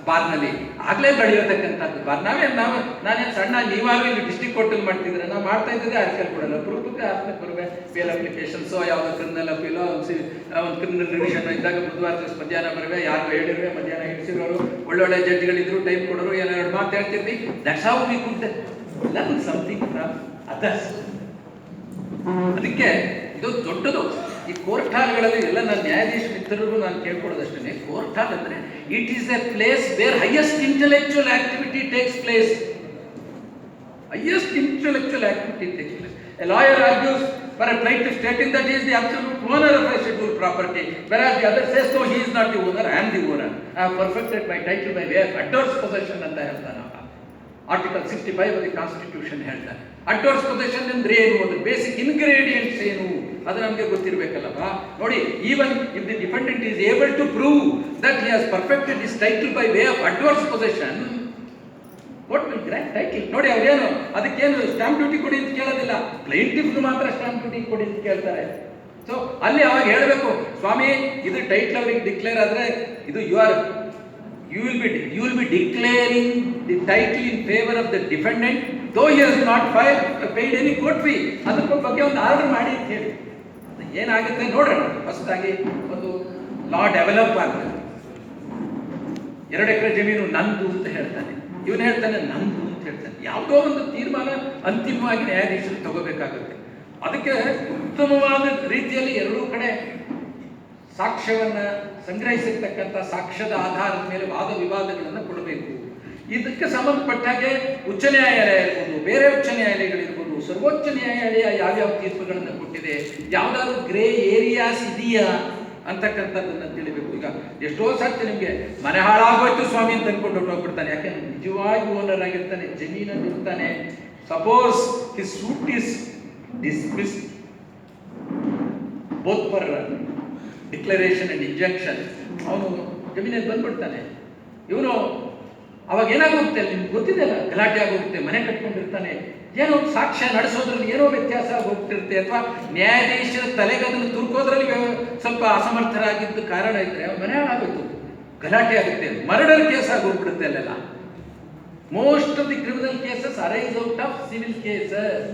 ಬಾರ್ನಲ್ಲಿ. ಆಗಲೇ ಬೆಳೆಯೋತಕ್ಕಂಥದ್ದು ಬಾರ್. ನಾನೇನು ಸಣ್ಣ ನೀವಾಗಲೂ ಇಲ್ಲಿ ಡಿಸ್ಟ್ರಿಕ್ಟ್ ಕೋರ್ಟಲ್ಲಿ ಮಾಡ್ತಿದ್ರೆ ನಾವು ಮಾಡ್ತಾ ಇದ್ದದೇ ಆರ್ಕಲ್ ಕೊಡಲ್ಲ. ಪುರುಪಕ್ಕೆ ಆತ್ಮಕ್ಕೆ ಬರುವೆ ಬೇಲ್ ಅಪ್ಲಿಕೇಶನ್ಸೋ ಯಾವುದೋ ಕ್ರಿಮಿನಲ್ ಅಪೀಲೋ ಒಂದು ಕ್ರಿಮಿನಲ್ ರಿವಿಷನ್ ಇದ್ದಾಗ ಬುಧವಾರ ದಿವಸ ಮಧ್ಯಾಹ್ನ ಬರುವೆ, ಯಾರು ಹೇಳಿರುವೆ ಮಧ್ಯಾಹ್ನ ಹಿಡಿಸಿರೋರು, ಒಳ್ಳೊಳ್ಳೆ ಜಡ್ಜ್ಗಳಿದ್ರು, ಟೈಮ್ ಕೊಡೋರು, ಏನಾದ್ರು ಮಾತು ಹೇಳ್ತಿದ್ವಿ. That's how we could learn something from others. ಅದಕ್ಕೆ ಇದು ದೊಡ್ಡದು. ಈ ಕೋರ್ಟ್ ಹಾಲ್ಗಳಲ್ಲಿ ಎಲ್ಲ ನನ್ನ ನ್ಯಾಯಾಧೀಶ ಮಿತ್ರರಿಗೂ ನಾನು ಕೇಳ್ಕೊಳ್ಳೋದಷ್ಟೇ, ಕೋರ್ಟ್ ಹಾಲ್ ಅಂದರೆ it is A place where highest intellectual activity takes place. Highest intellectual activity takes place. A lawyer argues for a plaintiff stating that he is the absolute owner of a scheduled property, whereas the other says, no, he is not the owner, I am the owner. I have perfected my title by way of adverse possession ಅಂತ ಹೇಳ್ತಾನೆ. Article 65 of the constitution ಹೇಳ್ತಾನೆ. Adverse possession ಅಂದ್ರೆ ಏನು, ಅದು basic ingredients ಏನು, ಅದು ನಮಗೆ ಗೊತ್ತಿರಬೇಕಲ್ಲವಾ. ನೋಡಿ, even if the defendant is able to prove that he has perfected his title by way of adverse possession, court will grant title. ನೋಡಿ, ಅವ್ರೇನು ಅದಕ್ಕೇನು ಸ್ಟಾಂಪ್ ಡ್ಯೂಟಿ ಕೊಡಿ ಅಂತ ಕೇಳೋದಿಲ್ಲ, ಪ್ಲೇಂಟಿಫ್ಗೆ ಮಾತ್ರ ಸ್ಟಾಂಪ್ ಡ್ಯೂಟಿ ಕೊಡಿ ಅಂತ ಕೇಳ್ತಾರೆ. ಸೊ ಅಲ್ಲಿ ಅವಾಗ ಹೇಳಬೇಕು, ಸ್ವಾಮಿ ಇದು ಟೈಟಲ್ ಅವರಿಗೆ ಡಿಕ್ಲೇರ್ ಆದರೆ ಇದು you will be declaring the title in favor of the defendant though he has not paid any court fee. ಅದರ ಬಗ್ಗೆ ಒಂದು ಆರ್ಡರ್ ಮಾಡಿ ಅಂತ ಹೇಳಿ ಏನಾಗುತ್ತೆ ನೋಡೋಣ. ಹೊಸದಾಗಿ ಒಂದು ಲಾ ಡೆವಲಪ್ ಆಗ್ತದೆ. 2 ಎಕರೆ ಜಮೀನು ನಂದು ಅಂತ ಹೇಳ್ತಾನೆ, ಇವನು ಹೇಳ್ತಾನೆ ನಂದು ಅಂತ ಹೇಳ್ತಾನೆ. ಯಾವುದೋ ಒಂದು ತೀರ್ಮಾನ ಅಂತಿಮವಾಗಿ ನ್ಯಾಯಾಧೀಶರು ತಗೋಬೇಕಾಗುತ್ತೆ. ಅದಕ್ಕೆ ಉತ್ತಮವಾದ ರೀತಿಯಲ್ಲಿ ಎರಡೂ ಕಡೆ ಸಾಕ್ಷ್ಯವನ್ನು ಸಂಗ್ರಹಿಸಿರ್ತಕ್ಕಂಥ ಸಾಕ್ಷ್ಯದ ಆಧಾರದ ಮೇಲೆ ವಾದ ವಿವಾದಗಳನ್ನು ಕೊಡಬೇಕು. ಇದಕ್ಕೆ ಸಂಬಂಧಪಟ್ಟ ಹಾಗೆ ಉಚ್ಚ ನ್ಯಾಯಾಲಯ ಇರ್ಬೋದು, ಬೇರೆ ಉಚ್ಚ ನ್ಯಾಯಾಲಯಗಳಿರ್ಬೋದು, ಸರ್ವೋಚ್ಚ ನ್ಯಾಯಾಲಯ ಯಾವ್ಯಾವ ತೀರ್ಪುಗಳನ್ನು ಕೊಟ್ಟಿದೆ, ಯಾವುದಾದ್ರು ಗ್ರೇ ಏರಿಯಾಸ್ ಇದೆಯಾ ಅಂತಕ್ಕಂಥದ್ದನ್ನು ತಿಳಿಬೇಕು. ಈಗ ಎಷ್ಟೋ ಸರ್ತಿ ನಿಮಗೆ ಮನೆ ಹಾಳಾಗೋಯ್ತು ಸ್ವಾಮಿ ಅಂತ ಅಂದ್ಕೊಂಡು ಹೊರಟೋಗ್ಬಿಡ್ತಾನೆ. ಯಾಕೆಂದ್ರೆ ನಿಜವಾಗಿ ಓನರ್ ಆಗಿರ್ತಾನೆ, ಜಮೀನಲ್ಲಿ ಇರ್ತಾನೆ. Suppose his suit is dismiss both for declaration and injunction, ಅವನು ಜಮೀನಲ್ಲಿ ಬಂದ್ಬಿಡ್ತಾನೆ. ಇವನು ಅವಾಗ ಏನಾಗುತ್ತೆ ಅಲ್ಲಿ ನಿಮ್ಗೆ ಗೊತ್ತಿದೆಯಲ್ಲ, ಗಲಾಟೆ ಆಗೋಗುತ್ತೆ, ಮನೆ ಕಟ್ಕೊಂಡಿರ್ತಾನೆ, ಏನೋ ಸಾಕ್ಷ್ಯ ನಡೆಸೋದ್ರಲ್ಲಿ ಏನೋ ವ್ಯತ್ಯಾಸ ಆಗೋಗ್ತಿರುತ್ತೆ, ಅಥವಾ ನ್ಯಾಯಾಧೀಶರ ತಲೆಗೆ ಅದನ್ನು ತುರ್ಕೋದ್ರಲ್ಲಿ ಸ್ವಲ್ಪ ಅಸಮರ್ಥರಾಗಿದ್ದ ಕಾರಣ ಇದ್ರೆ ಮನೆ ಹಾಳಾಗೋಯ್ತು, ಗಲಾಟೆ ಆಗುತ್ತೆ, ಮರ್ಡರ್ ಕೇಸ್ ಆಗೋಗ್ಬಿಡುತ್ತೆ ಅಲ್ಲೆಲ್ಲ. Most of the criminal cases arise out of civil cases.